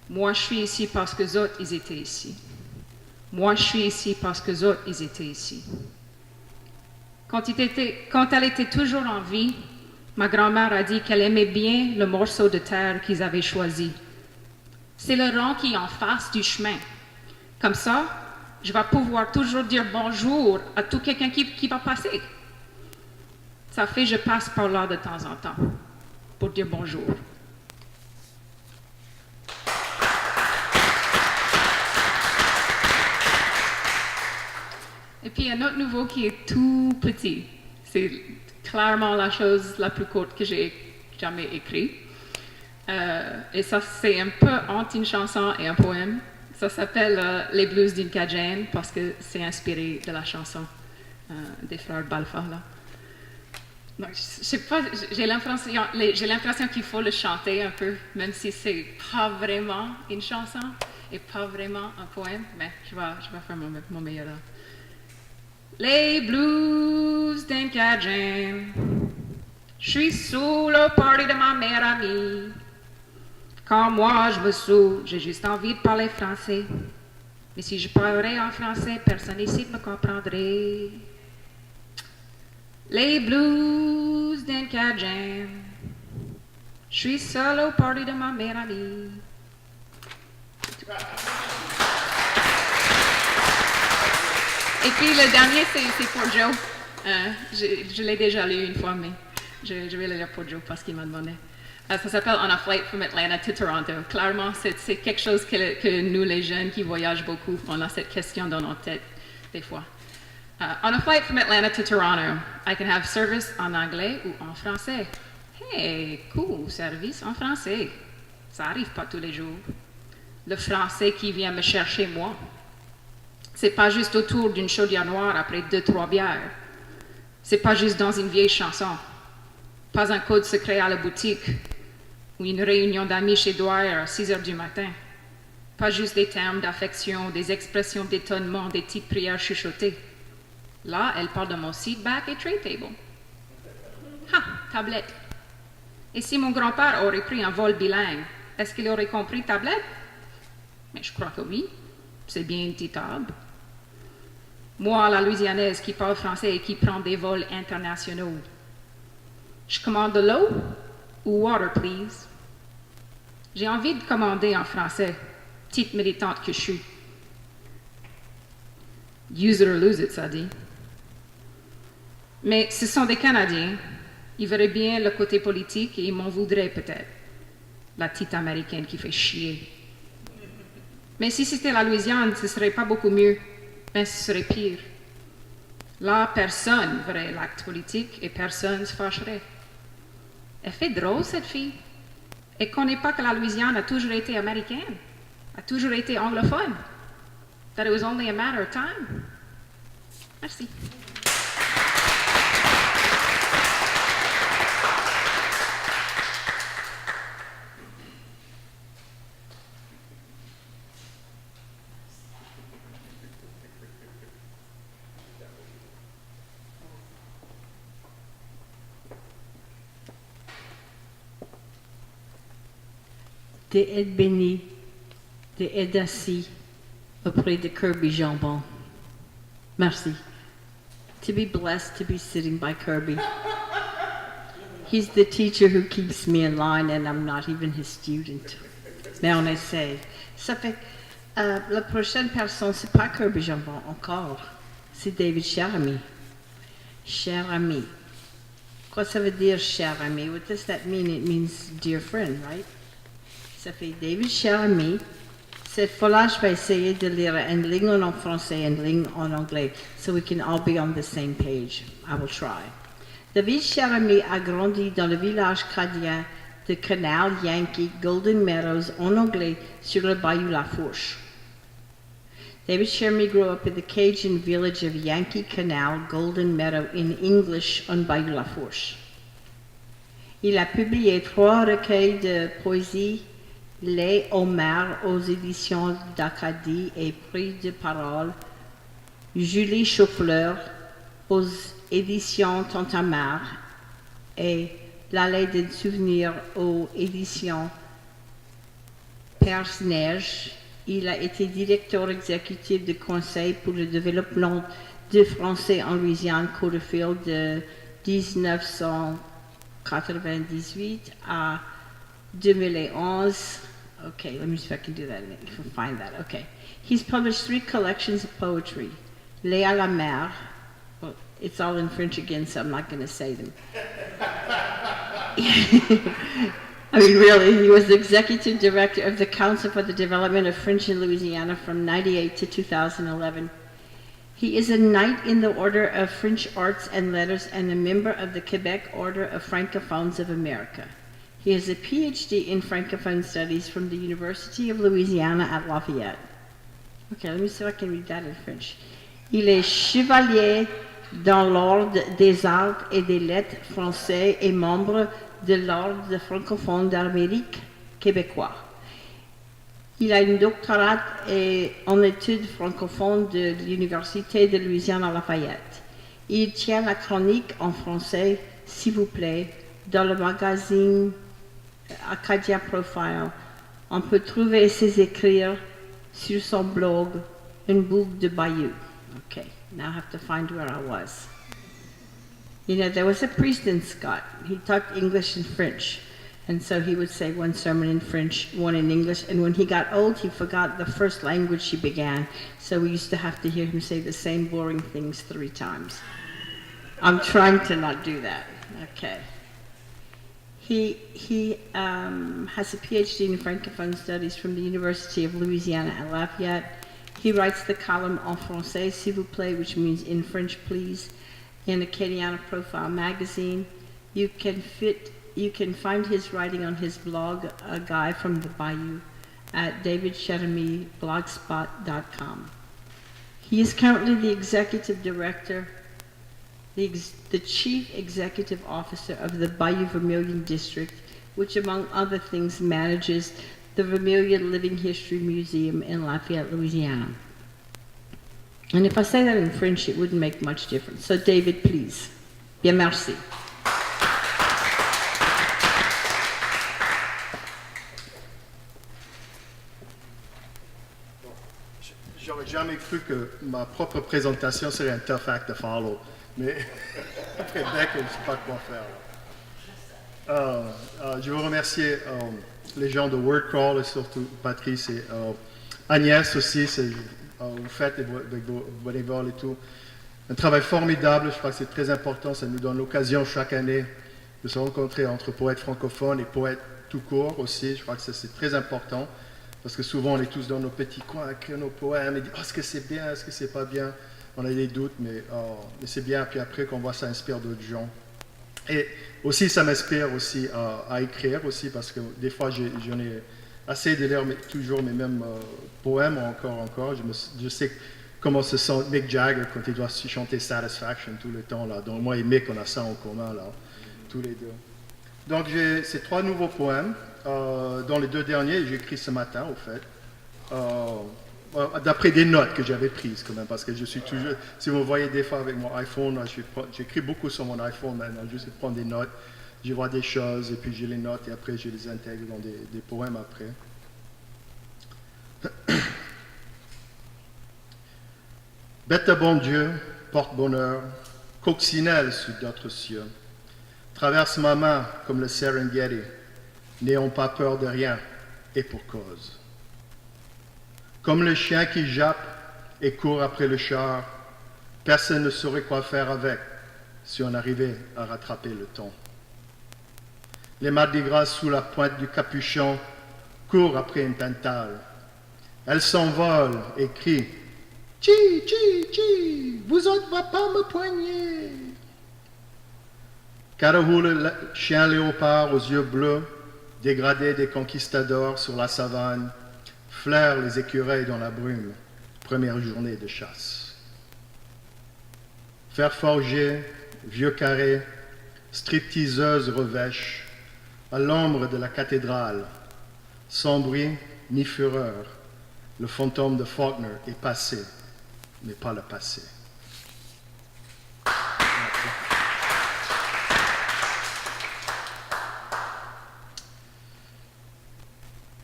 Moi, je suis ici parce que les autres, ils étaient ici. Moi, je suis ici parce que les autres, ils étaient ici. » Quand elle était toujours en vie, ma grand-mère a dit qu'elle aimait bien le morceau de terre qu'ils avaient choisi. C'est le rang qui est en face du chemin. Comme ça, je vais pouvoir toujours dire bonjour à tout quelqu'un qui va passer. Ça fait que je passe par là de temps en temps pour dire bonjour. Puis un autre nouveau qui est tout petit. C'est clairement la chose la plus courte que j'ai jamais écrite. Et ça, c'est un peu entre une chanson et un poème. Ça s'appelle Les blues d'une Cajun parce que c'est inspiré de la chanson des frères Balfour. Là. Donc, je sais pas, j'ai l'impression qu'il faut le chanter un peu, même si c'est pas vraiment une chanson et pas vraiment un poème, mais je vais faire mon meilleur. Là. Les blues d'un Cajun, je suis sous le party de ma meilleure amie. Quand moi je me saoule, j'ai juste envie de parler français. Mais si je parlerais en français, personne ici ne me comprendrait. Les blues d'un Cajun, je suis seul au party de ma meilleure amie. Et puis le dernier, c'est pour Joe. Je l'ai déjà lu une fois, mais je vais le lire pour Joe parce qu'il m'a demandé. Ça s'appelle On a Flight from Atlanta to Toronto. Clairement, c'est quelque chose que nous, les jeunes qui voyagent beaucoup, on a cette question dans nos têtes des fois. On a flight from Atlanta to Toronto, I can have service en anglais ou en français. Hey, cool, service en français. Ça arrive pas tous les jours. Le français qui vient me chercher moi. C'est pas juste autour d'une chaudière noire après 2-3 bières. C'est pas juste dans une vieille chanson. Pas un code secret à la boutique ou une réunion d'amis chez Dwyer à 6 heures du matin. Pas juste des termes d'affection, des expressions d'étonnement, des petites prières chuchotées. Là, elle parle de mon seat back et tray table. Ha, tablette. Et si mon grand-père aurait pris un vol bilingue, est-ce qu'il aurait compris tablette? Mais je crois que oui. C'est bien une petite table. Moi, la Louisianaise qui parle français et qui prend des vols internationaux. Je commande de l'eau ou water, please? J'ai envie de commander en français, petite militante que je suis. Use it or lose it, ça dit. Mais ce sont des Canadiens. Ils verraient bien le côté politique et ils m'en voudraient peut-être. La petite Américaine qui fait chier. Mais si c'était la Louisiane, ce serait pas beaucoup mieux. Mais ce serait pire. Là, personne verrait l'acte politique et personne se fâcherait. Elle fait drôle, cette fille. Elle ne connaît pas que la Louisiane a toujours été américaine, a toujours été anglophone. That it was only a matter of time. Merci. Des aides bénies, des aides assis auprès de Kirby Jambon. Merci. To be blessed to be sitting by Kirby. He's the teacher who keeps me in line and I'm not even his student. Mais on essaie. Ça fait, la prochaine personne, c'est pas Kirby Jambon encore. C'est David Cher-Ami. Cher-Ami. Quoi ça veut dire cher-ami? What does that mean? It means dear friend, right? Ça fait David Cher-Ami. Cette fois-là, je vais essayer de lire une ligne en français et une ligne en anglais, so we can all be on the same page. I will try. David Cher-Ami a grandi dans le village canadien de Canal Yankee Golden Meadows en anglais sur le bayou La Fourche. David Cher-Ami grew up in the Cajun village of Yankee Canal Golden Meadow in English on bayou La Fourche. Il a publié 3 recueils de poésie, Les Homères aux éditions d'Acadie et Prix de parole, Julie Chauffleur aux éditions Tintamarre et L'Allée des souvenirs aux éditions Perce-Neige. Il a été directeur exécutif du Conseil pour le développement du français en Louisiane Codefield de 1998 à 2011. Okay, let me see if I can do that. If I can find that. Okay. He's published 3 collections of poetry. Les à la mer. Well, it's all in French again, so I'm not going to say them. I mean, really, he was the executive director of the Council for the Development of French in Louisiana from 1998 to 2011. He is a Knight in the Order of French Arts and Letters and a member of the Quebec Order of Francophones of America. He has a PhD in Francophone Studies from the University of Louisiana at Lafayette. Okay, let me see if I can read that in French. Il est chevalier dans l'Ordre des Arts et des Lettres français et membre de l'Ordre des francophones d'Amérique québécois. Il a une doctorat en études francophones de l'Université de Louisiane à Lafayette. Il tient la chronique en français, s'il vous plaît, dans le magazine Acadia Profile. On peut trouver ses écrits sur son blog, Une boucle de Bayou. Okay, now I have to find where I was. You know, there was a priest in Scott. He talked English and French. And so he would say one sermon in French, one in English. And when he got old, he forgot the first language he began. So we used to have to hear him say the same boring things 3 times. I'm trying to not do that. Okay. He has a PhD in Francophone Studies from the University of Louisiana at Lafayette. He writes the column En Français, s'il vous plaît, which means in French, please, in Acadiana Profile magazine. You can find his writing on his blog, A Guy from the Bayou, at davidcheremy.blogspot.com. He is currently the executive director, the chief executive officer of the Bayou Vermilion District, which among other things manages the Vermilion Living History Museum in Lafayette, Louisiana. And if I say that in French, it wouldn't make much difference. So David, please. Bien, merci. J'aurais jamais cru que ma propre présentation serait un tough act to follow, mais après Beck, je ne sais pas quoi faire. Je veux remercier les gens de WordCrawl et surtout Patrice et Agnès aussi, vous faites avec vos bénévoles et tout. Un travail formidable, je crois que c'est très important, ça nous donne l'occasion chaque année de se rencontrer entre poètes francophones et poètes tout court aussi, je crois que c'est très important. Parce que souvent, on est tous dans nos petits coins à écrire nos poèmes et dire « est-ce que c'est bien, est-ce que c'est pas bien ?» On a des doutes, mais c'est bien. Puis après, qu'on voit ça inspire d'autres gens. Et aussi, ça m'inspire aussi à écrire aussi, parce que des fois, j'en ai assez de lire toujours mes mêmes poèmes encore. Je sais comment se sent Mick Jagger quand il doit chanter Satisfaction tout le temps. Là. Donc moi et Mick, on a ça en commun, là, tous les deux. Donc j'ai ces 3 nouveaux poèmes. Dans les 2 derniers, j'ai écrit ce matin, au fait, d'après des notes que j'avais prises quand même, parce que je suis toujours, si vous me voyez des fois avec mon iPhone, j'écris beaucoup sur mon iPhone maintenant, juste de prendre des notes, je vois des choses, et puis je les note, et après je les intègre dans des poèmes après. Bête à bon Dieu, porte-bonheur, coccinelle sous d'autres cieux, traverse ma main comme le Serengeti, n'ayons pas peur de rien, et pour cause. Comme le chien qui jappe et court après le char, personne ne saurait quoi faire avec si on arrivait à rattraper le temps. Les Mardi Gras sous la pointe du capuchon courent après une pintale. Elle s'envole et crie « Chi, chi, chi, vous autres va pas me poigner !» Carahou, le chien léopard aux yeux bleus, dégradé des conquistadors sur la savane, flaire les écureuils dans la brume, première journée de chasse. Fer forgé, vieux carré, stripteaseuse revêche, à l'ombre de la cathédrale, sans bruit ni fureur, le fantôme de Faulkner est passé, mais pas le passé.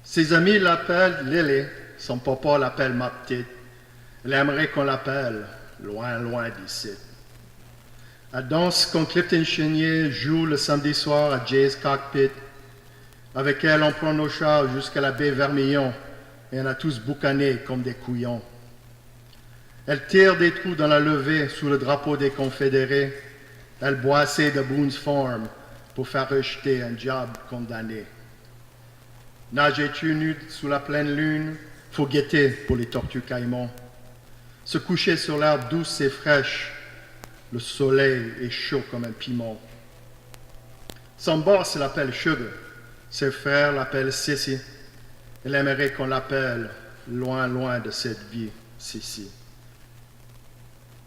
Ses amis l'appellent Lily, son papa l'appelle ma petite. Elle aimerait qu'on l'appelle loin, loin d'ici. La danse qu'on Clifton Chenier joue le samedi soir à Jay's Cockpit. Avec elle, on prend nos chars jusqu'à la baie Vermillon et on a tous boucané comme des couillons. Elle tire des trous dans la levée sous le drapeau des Confédérés. Elle boit assez de Boone's Farm pour faire rejeter un job condamné. Nager tu nu sous la pleine lune, faut guetter pour les tortues caïmans. Se coucher sur l'herbe douce et fraîche, le soleil est chaud comme un piment. Son boss l'appelle Sugar, ses frères l'appellent Sissy. Elle aimerait qu'on l'appelle loin, loin de cette vie, Sissy.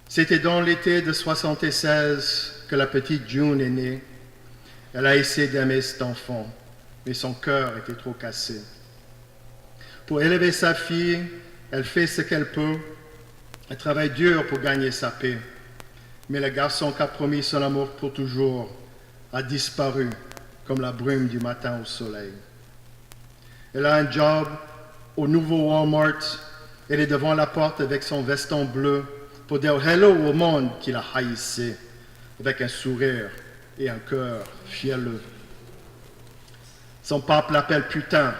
C'était dans l'été de 76 que la petite June est née. Elle a essayé d'aimer cet enfant, mais son cœur était trop cassé. Pour élever sa fille, elle fait ce qu'elle peut. Elle travaille dur pour gagner sa paix. Mais le garçon qui a promis son amour pour toujours a disparu comme la brume du matin au soleil. Elle a un job au nouveau Walmart. Elle est devant la porte avec son veston bleu pour dire hello au monde qui la haïssait, avec un sourire et un cœur fielleux. Son pape l'appelle putain,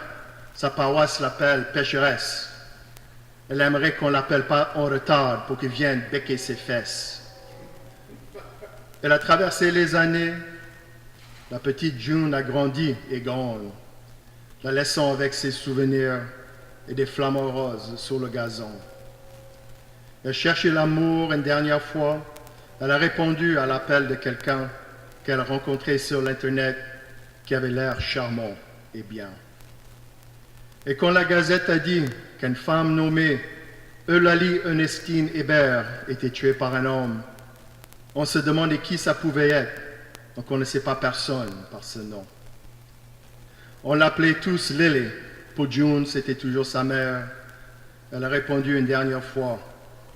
sa paroisse l'appelle pécheresse. Elle aimerait qu'on ne l'appelle pas en retard pour qu'il vienne becquer ses fesses. Elle a traversé les années. La petite June a grandi et grande, la laissant avec ses souvenirs et des flamants roses sur le gazon. Elle cherchait l'amour une dernière fois. Elle a répondu à l'appel de quelqu'un qu'elle a rencontré sur l'Internet qui avait l'air charmant et bien. Et quand la Gazette a dit qu'une femme nommée Eulalie Ernestine Hébert était tuée par un homme, on se demandait qui ça pouvait être. On ne connaissait pas personne par ce nom. On l'appelait tous Lily. Pour June, c'était toujours sa mère. Elle a répondu une dernière fois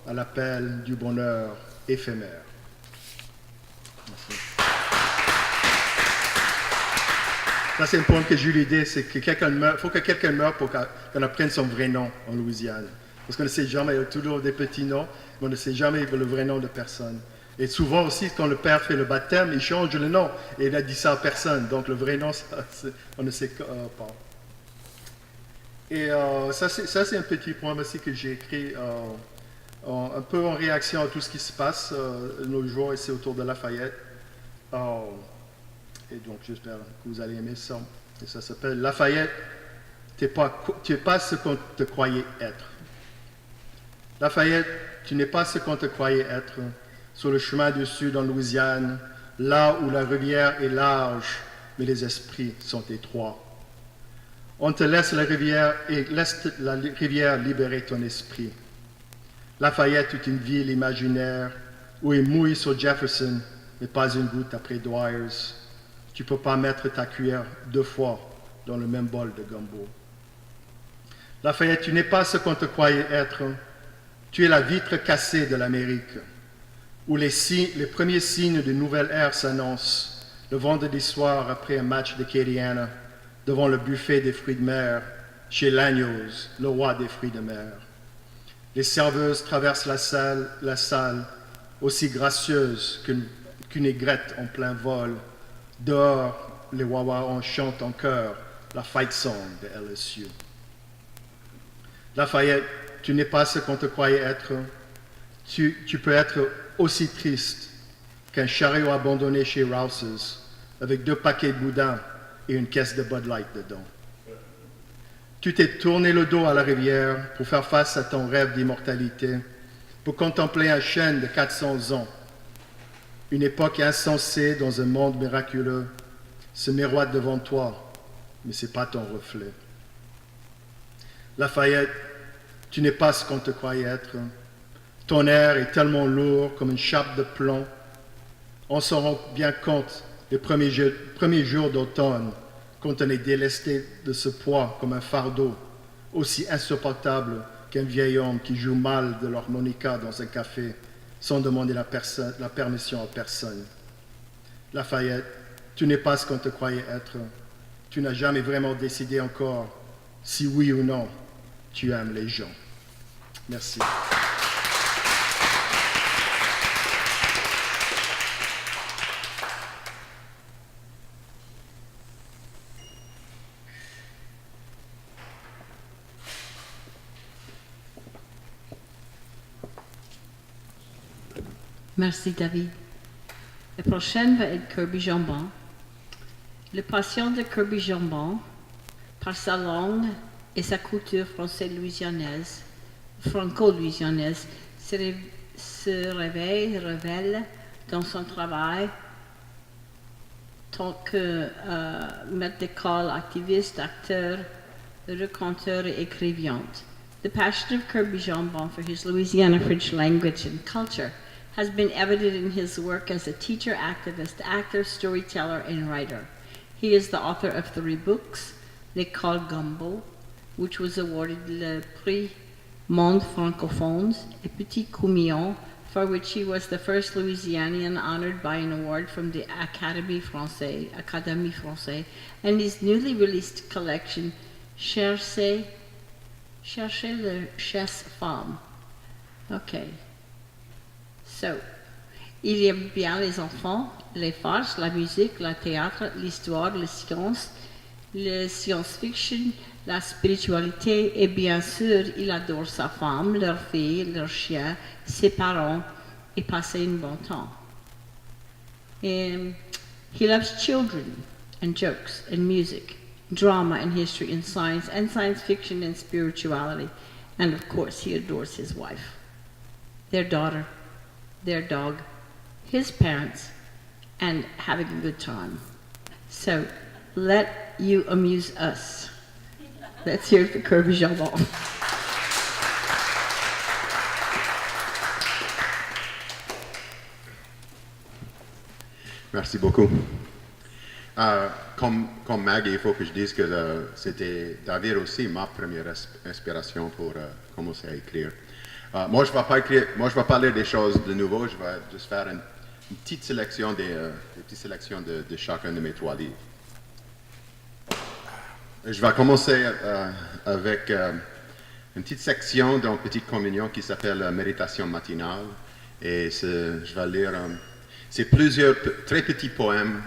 à l'appel du bonheur éphémère. Merci. Ça, c'est un point que j'ai eu l'idée, c'est que quelqu'un meurt. Il faut que quelqu'un meure pour qu'on apprenne son vrai nom en Louisiane. Parce qu'on ne sait jamais, il y a toujours des petits noms, mais on ne sait jamais le vrai nom de personne. Et souvent aussi, quand le père fait le baptême, il change le nom. Et il a dit ça à personne. Donc le vrai nom, on ne sait pas. Et ça, c'est un petit point aussi que j'ai écrit un peu en réaction à tout ce qui se passe nos jours ici autour de Lafayette. Et donc j'espère que vous allez aimer ça. Et ça s'appelle Lafayette, tu n'es pas ce qu'on te croyait être. Lafayette, tu n'es pas ce qu'on te croyait être. Sur le chemin du sud en Louisiane, là où la rivière est large, mais les esprits sont étroits. On te laisse la rivière et laisse la rivière libérer ton esprit. Lafayette est une ville imaginaire où il mouille sur Jefferson, mais pas une goutte après Dwyers. Tu ne peux pas mettre ta cuillère 2 fois dans le même bol de gumbo. Lafayette, tu n'es pas ce qu'on te croyait être. Tu es la vitre cassée de l'Amérique, où les premiers signes de nouvelle ère s'annoncent, le vendredi soir après un match de Acadiana, devant le buffet des fruits de mer, chez Lagnos, le roi des fruits de mer. Les serveuses traversent la salle, aussi gracieuse qu'une aigrette en plein vol. Dehors, les Wawas en chantent en chœur la fight song de LSU. Lafayette, tu n'es pas ce qu'on te croyait être. Tu peux être aussi triste qu'un chariot abandonné chez Rouse's avec 2 paquets de boudin et une caisse de Bud Light dedans. Tu t'es tourné le dos à la rivière pour faire face à ton rêve d'immortalité, pour contempler un chêne de 400 ans. Une époque insensée dans un monde miraculeux se miroite devant toi, mais ce n'est pas ton reflet. Lafayette, tu n'es pas ce qu'on te croyait être. Ton air est tellement lourd comme une chape de plomb. On s'en rend bien compte les premiers jours d'automne, quand on est délesté de ce poids comme un fardeau, aussi insupportable qu'un vieil homme qui joue mal de l'harmonica dans un café sans demander la permission à personne. Lafayette, tu n'es pas ce qu'on te croyait être. Tu n'as jamais vraiment décidé encore si oui ou non tu aimes les gens. Merci. Merci David. La prochaine va être Kirby Jambon. Le patient de Kirby Jambon, par sa langue et sa culture franco-louisianaise, se révèle dans son travail tant que maître d'école, activiste, acteur, raconteur et écrivainte. The passion of Kirby Jambon for his Louisiana French language and culture has been evident in his work as a teacher, activist, actor, storyteller, and writer. He is the author of 3 books, L'École Gumbo, which was awarded le Prix Monde Francophone, et Petit Coumillon, for which he was the first Louisianian honored by an award from the Académie Française, and his newly released collection, Cherchez le chasse-femme. Okay. So, il y a bien les enfants, les farces, la musique, le théâtre, l'histoire, les sciences, le science-fiction, la spiritualité, et bien sûr, il adore sa femme, leur fille, leur chien, ses parents, et passer un bon temps. And he loves children, and jokes, and music, drama, and history, and science fiction, and spirituality. And of course, he adores his wife, their daughter, their dog, his parents, and having a good time. So, let you amuse us. Let's hear it for Kirby Jambon. Merci beaucoup. Comme Maggie, il faut que je dise que c'était David aussi ma première inspiration pour commencer à écrire. Moi, je ne vais pas lire des choses de nouveau, je vais juste faire une petite sélection de chacun de mes 3 livres. Je vais commencer avec une petite section dans Petite Communion qui s'appelle Méditation matinale. Et je vais lire, c'est plusieurs très petits poèmes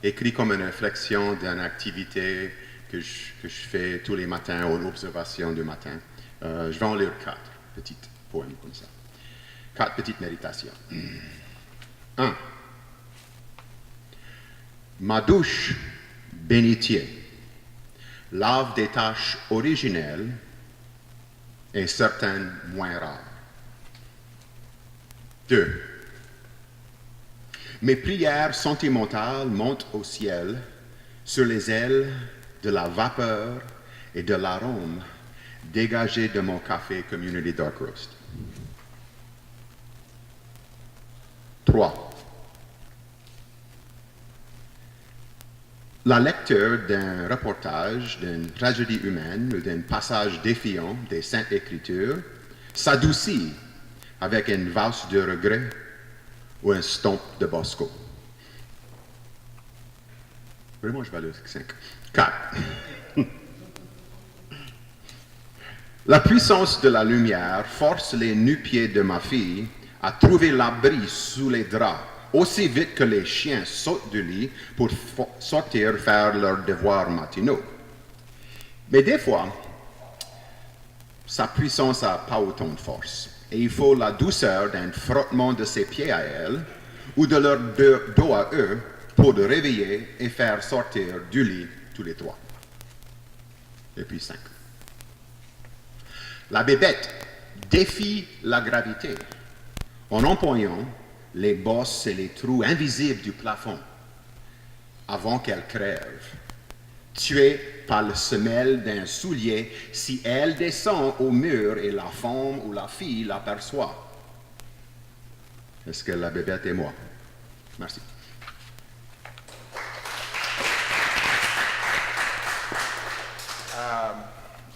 écrits comme une réflexion d'une activité que je fais tous les matins ou l'observation du matin. Je vais en lire 4 petits poèmes comme ça. 4 petites méditations. 1. Ma douche bénitier lave des tâches originelles et certaines moins rares. 2. Mes prières sentimentales montent au ciel sur les ailes de la vapeur et de l'arôme dégagé de mon café Community Dark Roast. 3. La lecture d'un reportage, d'une tragédie humaine ou d'un passage défiant des Saintes Écritures s'adoucit avec une valse de regret ou un stomp de Bosco. Vraiment, je vais aller 5. 4. La puissance de la lumière force les nu-pieds de ma fille à trouver l'abri sous les draps aussi vite que les chiens sautent du lit pour sortir faire leurs devoirs matinaux. Mais des fois, sa puissance n'a pas autant de force. Et il faut la douceur d'un frottement de ses pieds à elle ou de leur dos à eux pour le réveiller et faire sortir du lit tous les 3. Et puis 5. La bébête défie la gravité en empoignant les bosses et les trous invisibles du plafond avant qu'elle crève, tuée par le semelle d'un soulier si elle descend au mur et la femme ou la fille l'aperçoit. Est-ce que la bébête est moi? Merci.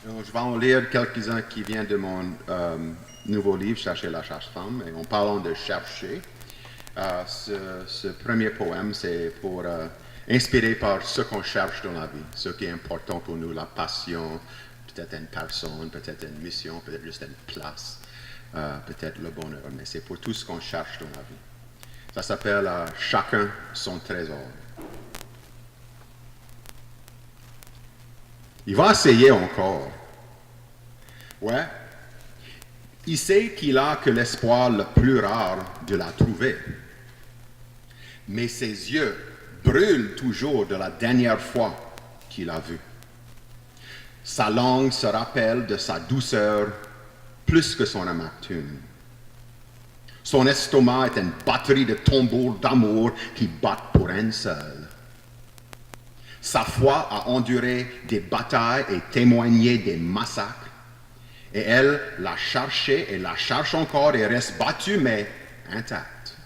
Je vais en lire quelques-uns qui viennent de mon nouveau livre, Chercher la chasse-femme. Et en parlant de chercher, ce premier poème, c'est pour inspiré par ce qu'on cherche dans la vie, ce qui est important pour nous, la passion, peut-être une personne, peut-être une mission, peut-être juste une place, peut-être le bonheur, mais c'est pour tout ce qu'on cherche dans la vie. Ça s'appelle Chacun son trésor. Il va essayer encore. Ouais. Il sait qu'il a que l'espoir le plus rare de la trouver. Mais ses yeux brûlent toujours de la dernière fois qu'il l'a vue. Sa langue se rappelle de sa douceur plus que son amertume. Son estomac est une batterie de tambours d'amour qui battent pour un seul. Sa foi a enduré des batailles et témoigné des massacres. Et elle l'a cherché et la cherche encore et reste battue mais intacte.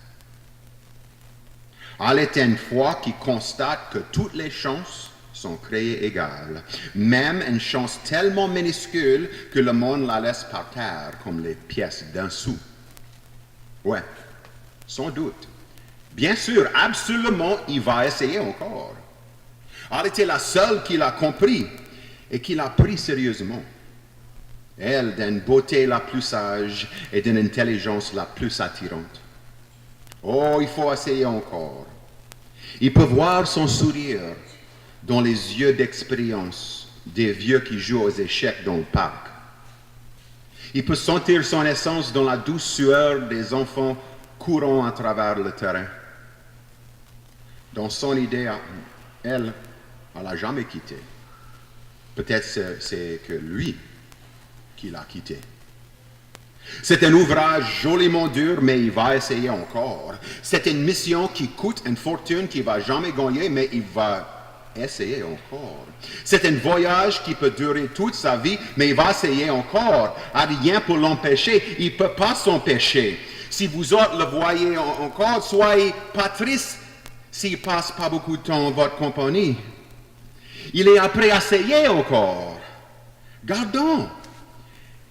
Elle est une foi qui constate que toutes les chances sont créées égales. Même une chance tellement minuscule que le monde la laisse par terre comme les pièces d'un sou. Ouais, sans doute. Bien sûr, absolument, il va essayer encore. Elle était la seule qui l'a compris et qui l'a pris sérieusement. Elle, d'une beauté la plus sage et d'une intelligence la plus attirante. Oh, il faut essayer encore. Il peut voir son sourire dans les yeux d'expérience des vieux qui jouent aux échecs dans le parc. Il peut sentir son essence dans la douce sueur des enfants courant à travers le terrain. Dans son idée, elle l'a jamais quitté. Peut-être c'est que lui qui l'a quitté. C'est un ouvrage joliment dur, mais il va essayer encore. C'est une mission qui coûte une fortune qu'il ne va jamais gagner, mais il va essayer encore. C'est un voyage qui peut durer toute sa vie, mais il va essayer encore. Rien pour l'empêcher. Il ne peut pas s'empêcher. Si vous autres le voyez encore, soyez pas tristes s'il ne passe pas beaucoup de temps en votre compagnie. Il est prêt à essayer encore. Gardons.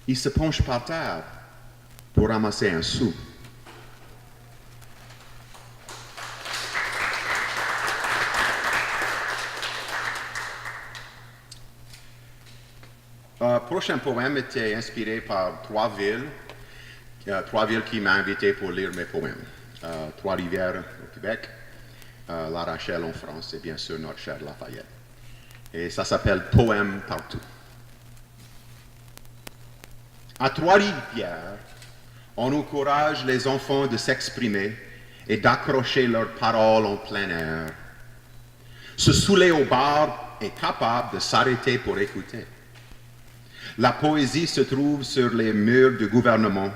Il se penche par terre pour ramasser un sou. Le prochain poème était inspiré par Trois-Villes qui m'a invité pour lire mes poèmes. Trois-Rivières au Québec, La Rochelle en France et bien sûr notre cher Lafayette. Et ça s'appelle Poème partout. À Trois-Rivières, on encourage les enfants de s'exprimer et d'accrocher leurs paroles en plein air. Se saouler au bar est capable de s'arrêter pour écouter. La poésie se trouve sur les murs du gouvernement,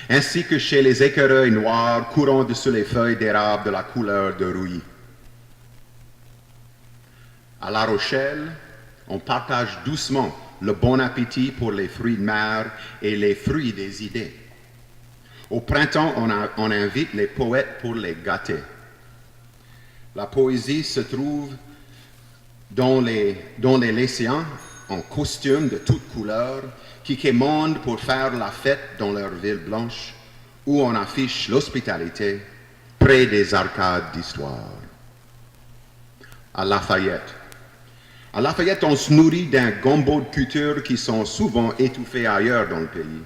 ainsi que chez les écureuils noirs courant dessus les feuilles d'érable de la couleur de rouille. À La Rochelle, on partage doucement le bon appétit pour les fruits de mer et les fruits des idées. Au printemps, on invite les poètes pour les gâter. La poésie se trouve dans les lycéens en costume de toutes couleurs qui quémandent pour faire la fête dans leur ville blanche où on affiche l'hospitalité près des arcades d'histoire. À Lafayette, on se nourrit d'un gombo de cultures qui sont souvent étouffés ailleurs dans le pays.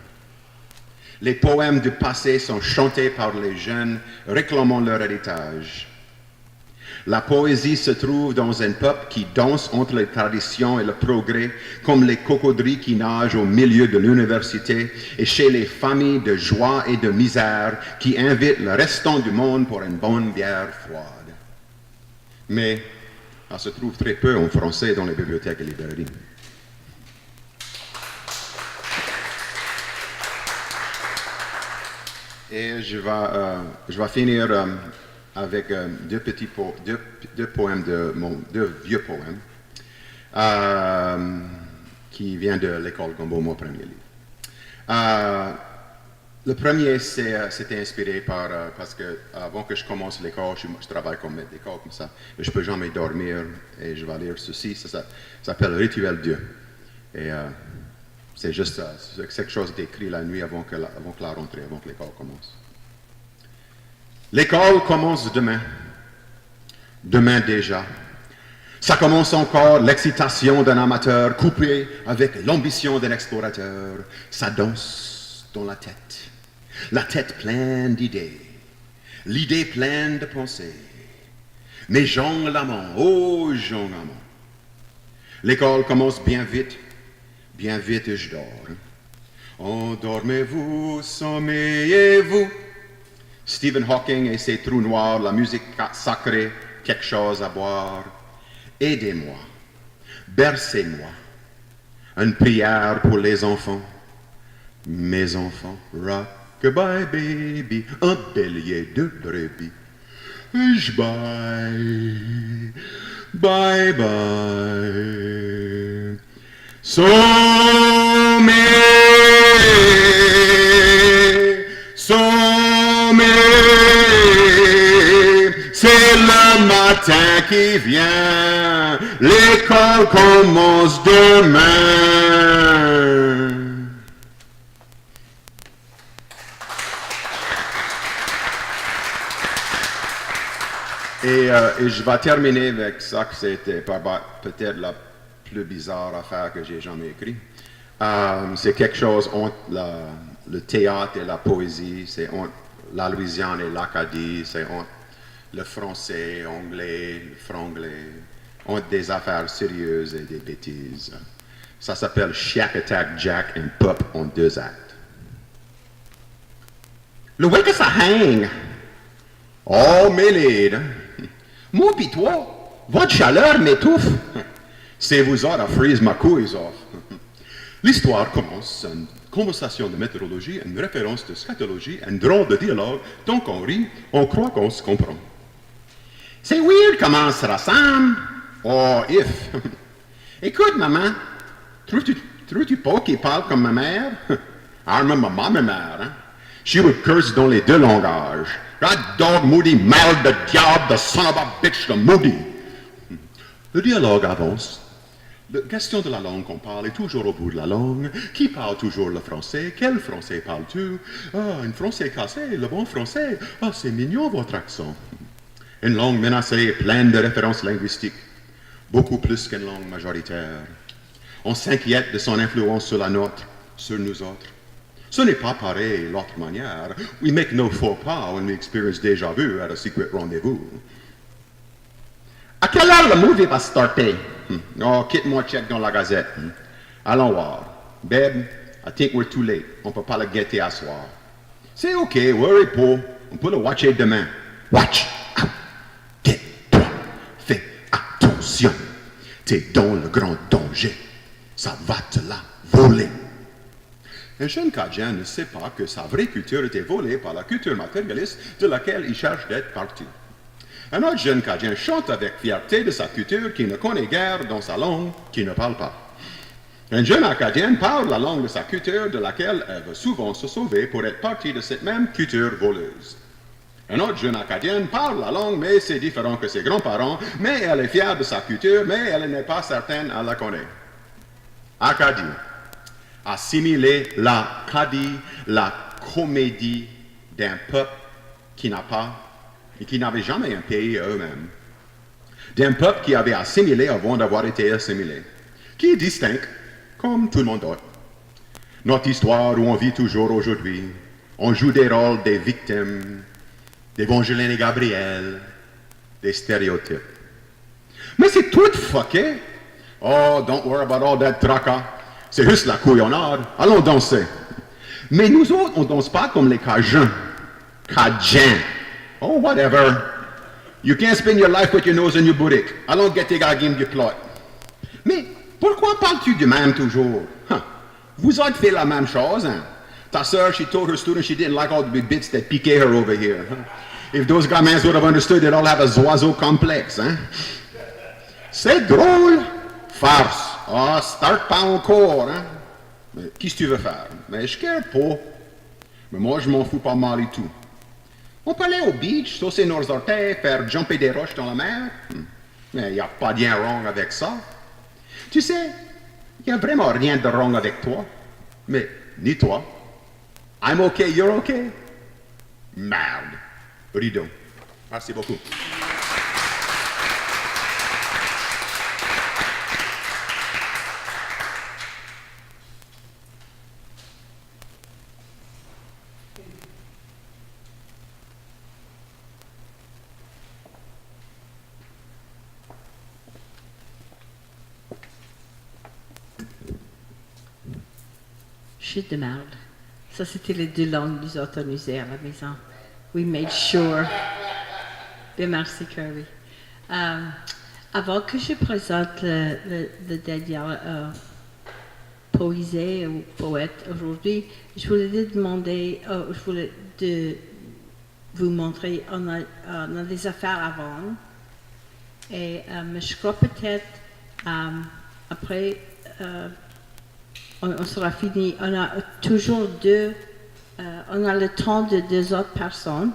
Les poèmes du passé sont chantés par les jeunes réclamant leur héritage. La poésie se trouve dans un peuple qui danse entre les traditions et le progrès, comme les cocodrilles qui nagent au milieu de l'université, et chez les familles de joie et de misère qui invitent le restant du monde pour une bonne bière froide. Mais ça se trouve très peu en français dans les bibliothèques et librairies. Et je vais finir avec deux poèmes deux vieux poèmes qui viennent de l'école Gombo, mon premier livre. Le premier, c'était inspiré parce que avant que je commence l'école, je travaille comme maître d'école comme ça, mais je peux jamais dormir et je vais lire ceci. Ça s'appelle Rituel Dieu. Et c'est juste ça. C'est quelque chose d'écrit la nuit avant que la rentrée, avant que l'école commence. L'école commence demain. Demain déjà. Ça commence encore l'excitation d'un amateur coupé avec l'ambition d'un explorateur. Ça danse dans la tête pleine d'idées, l'idée pleine de pensées. Mais Jean Lamont, oh Jean Lamont. L'école commence bien vite et je dors. Endormez-vous, sommeillez-vous. Stephen Hawking et ses trous noirs, la musique sacrée, quelque chose à boire. Aidez-moi, bercez-moi. Une prière pour les enfants, mes enfants, Goodbye, baby, un bélier de brebis. Bye, bye, bye. Sommet, sommet, c'est le matin qui vient, l'école commence demain. Et je vais terminer avec ça, que c'était peut-être la plus bizarre affaire que j'ai jamais écrite. C'est quelque chose entre le théâtre et la poésie, c'est entre la Louisiane et l'Acadie, c'est entre le français, anglais, le franglais, entre des affaires sérieuses et des bêtises. Ça s'appelle Shack Attack Jack and Pup en 2 actes. Le way que ça hang! Oh, Mélède! Moi pis toi, votre chaleur m'étouffe. C'est vous autres à freeze ma couille off. L'histoire commence, une conversation de météorologie, une référence de scatologie, un drôle de dialogue, donc on rit, on croit qu'on se comprend. C'est weird comment on se ressemble. Oh, if. Écoute, maman, trouves-tu pas qu'il parle comme ma mère? I remember ma mère, hein? She would curse dans les 2 langages. That dog Moody, mal de diable, the son of a bitch de Moody. Le dialogue avance. La question de la langue qu'on parle est toujours au bout de la langue. Qui parle toujours le français? Quel français parles-tu? Ah, un français cassé, le bon français. Ah, c'est mignon votre accent. Une langue menacée et pleine de références linguistiques. Beaucoup plus qu'une langue majoritaire. On s'inquiète de son influence sur la nôtre, sur nous autres. Ce n'est pas pareil l'autre manière. We make no faux pas when we experience déjà vu at a secret rendezvous. À quelle heure le movie va starter? Oh, quitte-moi check dans la gazette. Allons voir. Babe, I think we're too late. On peut pas le guetter à soir. C'est OK, worry pas. On peut le watcher demain. Watch out. Tais-toi. Fais attention. T'es dans le grand danger. Ça va te la voler. Un jeune Cajun ne sait pas que sa vraie culture était volée par la culture matérialiste de laquelle il cherche d'être parti. Un autre jeune Cajun chante avec fierté de sa culture qui ne connaît guère dans sa langue, qui ne parle pas. Un jeune Acadien parle la langue de sa culture de laquelle elle veut souvent se sauver pour être partie de cette même culture voleuse. Un autre jeune Acadien parle la langue, mais c'est différent que ses grands-parents, mais elle est fière de sa culture, mais elle n'est pas certaine à la connaître. Acadie. Assimiler l'Acadie, la comédie d'un peuple qui n'a pas et qui n'avait jamais un pays eux-mêmes. D'un peuple qui avait assimilé avant d'avoir été assimilé, qui est distinct, comme tout le monde d'autre. Notre histoire où on vit toujours aujourd'hui, on joue des rôles des victimes, d'Évangeline et Gabriel, des stéréotypes. Mais c'est tout fucké. Oh, don't worry about all that tracas. C'est juste la couillonnade. Allons danser. Mais nous autres, on danse pas comme les Cajuns. Cajuns. Oh, whatever. You can't spend your life with your nose in your boutique. Allons guetter la game du plot. Mais pourquoi parles-tu du même toujours? Huh. Vous autres fait la même chose, hein? Ta sœur, she told her students she didn't like all the big bits that piquaient her over here. Huh? If those gamins would have understood, they'd all have a oiseau complexe, hein? C'est drôle. Farce. Ah, start pas encore, hein? Mais qu'est-ce que tu veux faire? Mais je care pas. Mais moi, je m'en fous pas mal et tout. On peut aller au beach, saucer nos orteils, faire jumper des roches dans la mer. Mais il n'y a pas rien wrong avec ça. Tu sais, il n'y a vraiment rien de wrong avec toi. Mais ni toi. I'm okay, you're okay. Merde. Rideau. Merci beaucoup. Shit de merde. Ça, c'était les 2 langues nous autorisées à la maison. We made sure. Bien, merci, Kirby. Avant que je présente le dernier poésie ou poète aujourd'hui. Je voulais vous montrer, on a des affaires à vendre. Et je crois peut-être après, on sera fini. On a toujours on a le temps de 2 autres personnes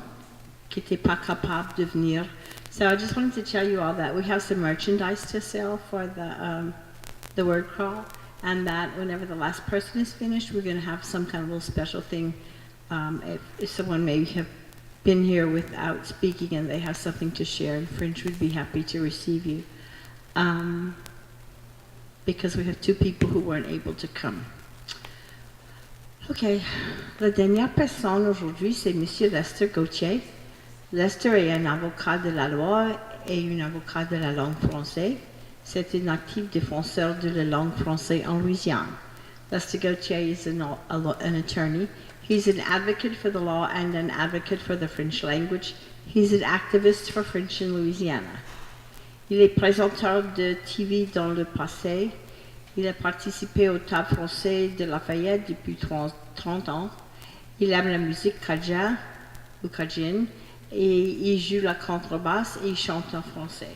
qui n'étaient pas capables de venir. So I just wanted to tell you all that we have some merchandise to sell for the word crawl, and that whenever the last person is finished, we're going to have some kind of little special thing. If someone may have been here without speaking and they have something to share in French, we'd be happy to receive you. Because we have 2 people who weren't able to come. OK. La dernière personne aujourd'hui, c'est M. Lester Gauthier. Lester est un avocat de la loi et un avocat de la langue française. C'est un actif défenseur de la langue française en Louisiane. Lester Gauthier is an attorney. He's an advocate for the law and an advocate for the French language. He's an activist for French in Louisiana. Il est présentateur de TV dans le passé. Il a participé au Théâtre français de Lafayette depuis 30 ans. Il aime la musique cajun ou cajun et il joue la contrebasse et il chante en français.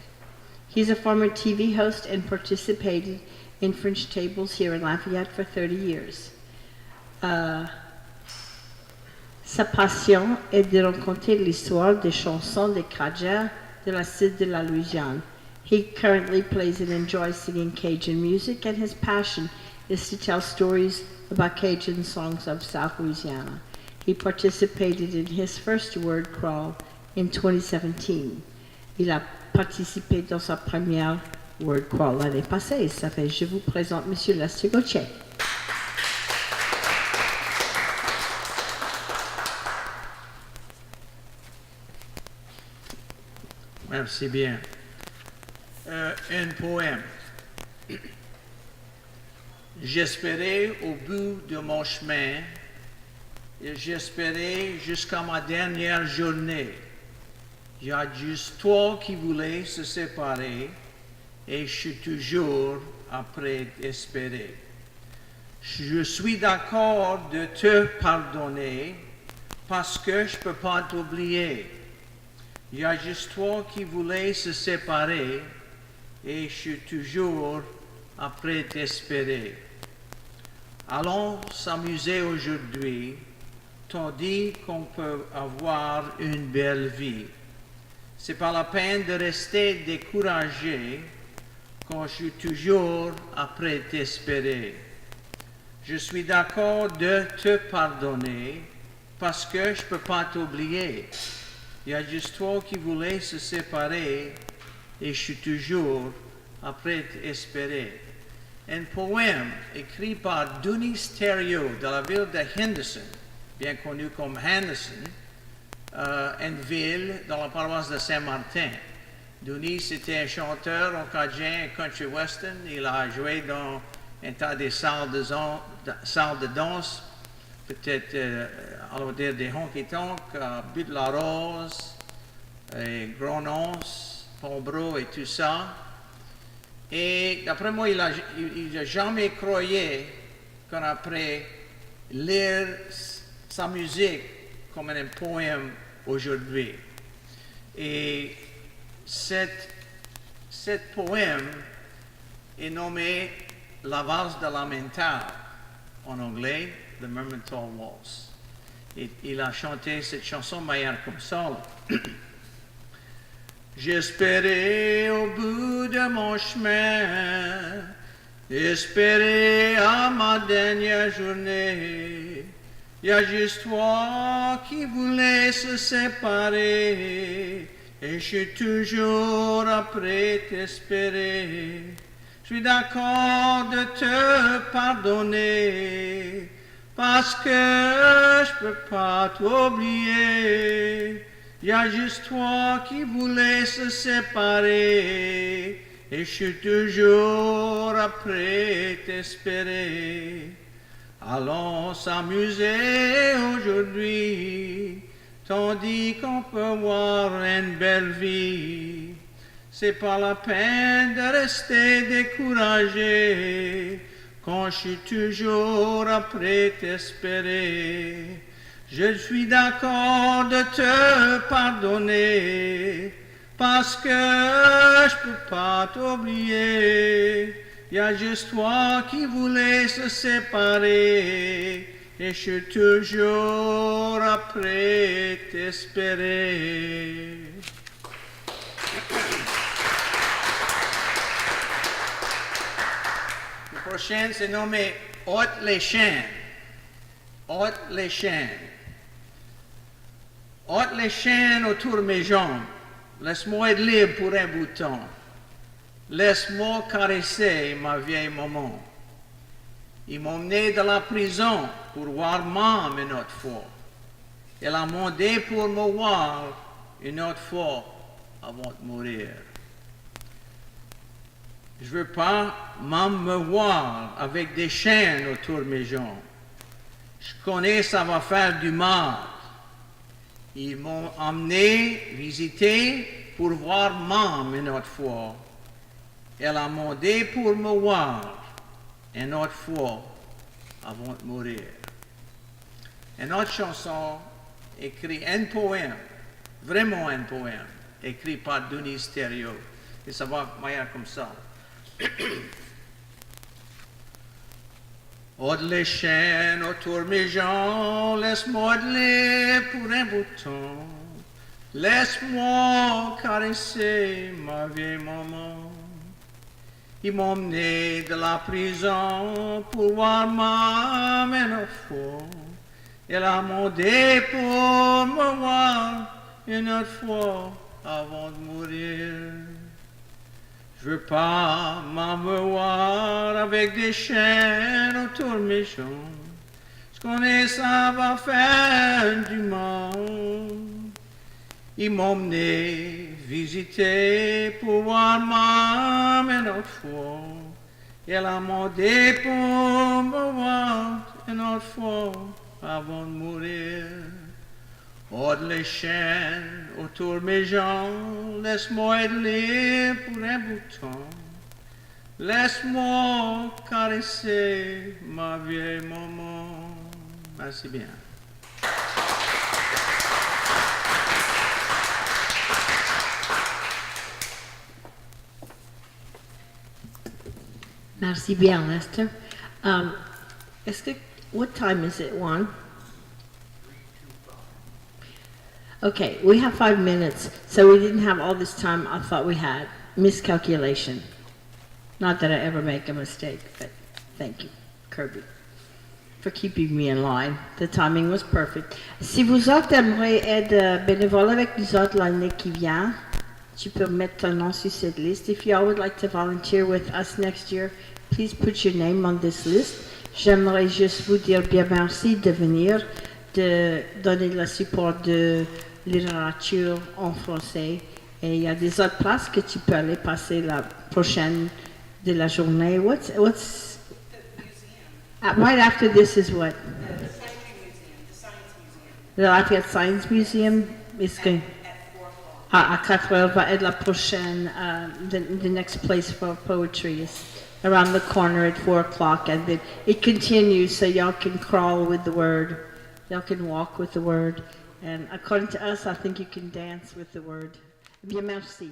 He's a former TV host and participated in French tables here in Lafayette for 30 years. Sa passion est de raconter l'histoire des chansons des Cajuns de la sud de la Louisiane. He currently plays and enjoys singing Cajun music, and his passion is to tell stories about Cajun songs of South Louisiana. He participated in his first word crawl in 2017. Il a participé dans sa première word crawl l'année passée. Ça fait, je vous présente M. Lester Gauthier. Merci bien. Un poème. J'espérais au bout de mon chemin, et j'espérais jusqu'à ma dernière journée. Il y a juste toi qui voulais se séparer, et je suis toujours après d'espérer. Je suis d'accord de te pardonner, parce que je ne peux pas t'oublier. Il y a juste toi qui voulais se séparer, et je suis toujours après d'espérer. Allons s'amuser aujourd'hui, tandis qu'on peut avoir une belle vie. C'est pas la peine de rester découragé quand je suis toujours après d'espérer. Je suis d'accord de te pardonner parce que je peux pas t'oublier. Il y a juste toi qui voulais se séparer et je suis toujours après d'espérer. Un poème écrit par Denis Thériault de la ville de Henderson, bien connu comme Henderson, une ville dans la paroisse de Saint-Martin. Denis était un chanteur en cajun country western. Il a joué dans un tas de salles de danse, peut-être à l'odeur des honky-tonk, Butte la Rose, et Gros-Nonce, Pombreau et tout ça. Et d'après moi, il n'a jamais croyé qu'on après lire sa musique comme un poème aujourd'hui. Et cet poème est nommé La valse de Lamentar, en anglais, The Mermental Waltz. Et il a chanté cette chanson meilleure comme ça. J'espérais au bout de mon chemin, espérais à ma dernière journée. Il y a juste toi qui voulais se séparer, et je suis toujours après t'espérer. Je suis d'accord de te pardonner, parce que je peux pas t'oublier. Il y a juste toi qui voulais se séparer, et je suis toujours après t'espérer. Allons s'amuser aujourd'hui, tandis qu'on peut avoir une belle vie. C'est pas la peine de rester découragé quand je suis toujours après t'espérer. Je suis d'accord de te pardonner, parce que je peux pas t'oublier. Y a juste toi qui voulais se séparer, et je suis toujours après t'espérer. Le prochain, c'est nommé Ôte les chaînes. Ôte les chaînes. Ôte les chaînes autour de mes jambes. Laisse-moi être libre pour un bout de temps. Laisse-moi caresser ma vieille maman. Ils m'ont emmené de la prison pour voir maman une autre fois. Elle a demandé pour me voir une autre fois avant de mourir. Je veux pas même me voir avec des chaînes autour de mes jambes. Je connais ça va faire du mal. Ils m'ont emmené visiter pour voir maman une autre fois. Elle a demandé pour me voir une autre fois avant de mourir. Une autre chanson écrite, un poème, vraiment un poème, écrit par Denis Stereo. Et ça va comme ça. Ôte les chaînes autour de mes jambes, laisse-moi aller pour un bout de temps. Laisse-moi caresser ma vieille maman. Ils m'ont emmené de la prison pour voir maman une autre fois. Elle a demandé pour me voir une autre fois avant de mourir. Je veux pas me voir avec des chaînes autour de mes jambes. Je connais ça va faire du mal. Ils m'ont emmené visiter pour voir maman une autre fois. Elle a demandé pour me voir une autre fois avant de mourir. Ôte les chaînes autour de mes jambes, laisse-moi être libre pour un bout de temps. Laisse-moi caresser ma vieille maman. Merci bien. Merci bien, Lester. What time is it, Juan? Okay, we have 5 minutes, so we didn't have all this time I thought we had. Miscalculation. Not that I ever make a mistake, but thank you, Kirby, for keeping me in line. The timing was perfect. Si vous autres aimeriez être bénévole avec nous autres l'année qui vient, tu peux mettre ton nom sur cette liste. If you all would like to volunteer with us next year, please put your name on this list. J'aimerais juste vous dire bien merci de venir, de donner le support de littérature en français. Et il y a des autres places que tu peux aller passer la prochaine de la journée. What's right after this is what? The Lafayette Science Museum is going. À 4 heures va être la prochaine. The next place for poetry is around the corner at 4 o'clock, and then it continues, so y'all can crawl with the word. Y'all can walk with the word. And according to us, I think you can dance with the word. Bien, merci.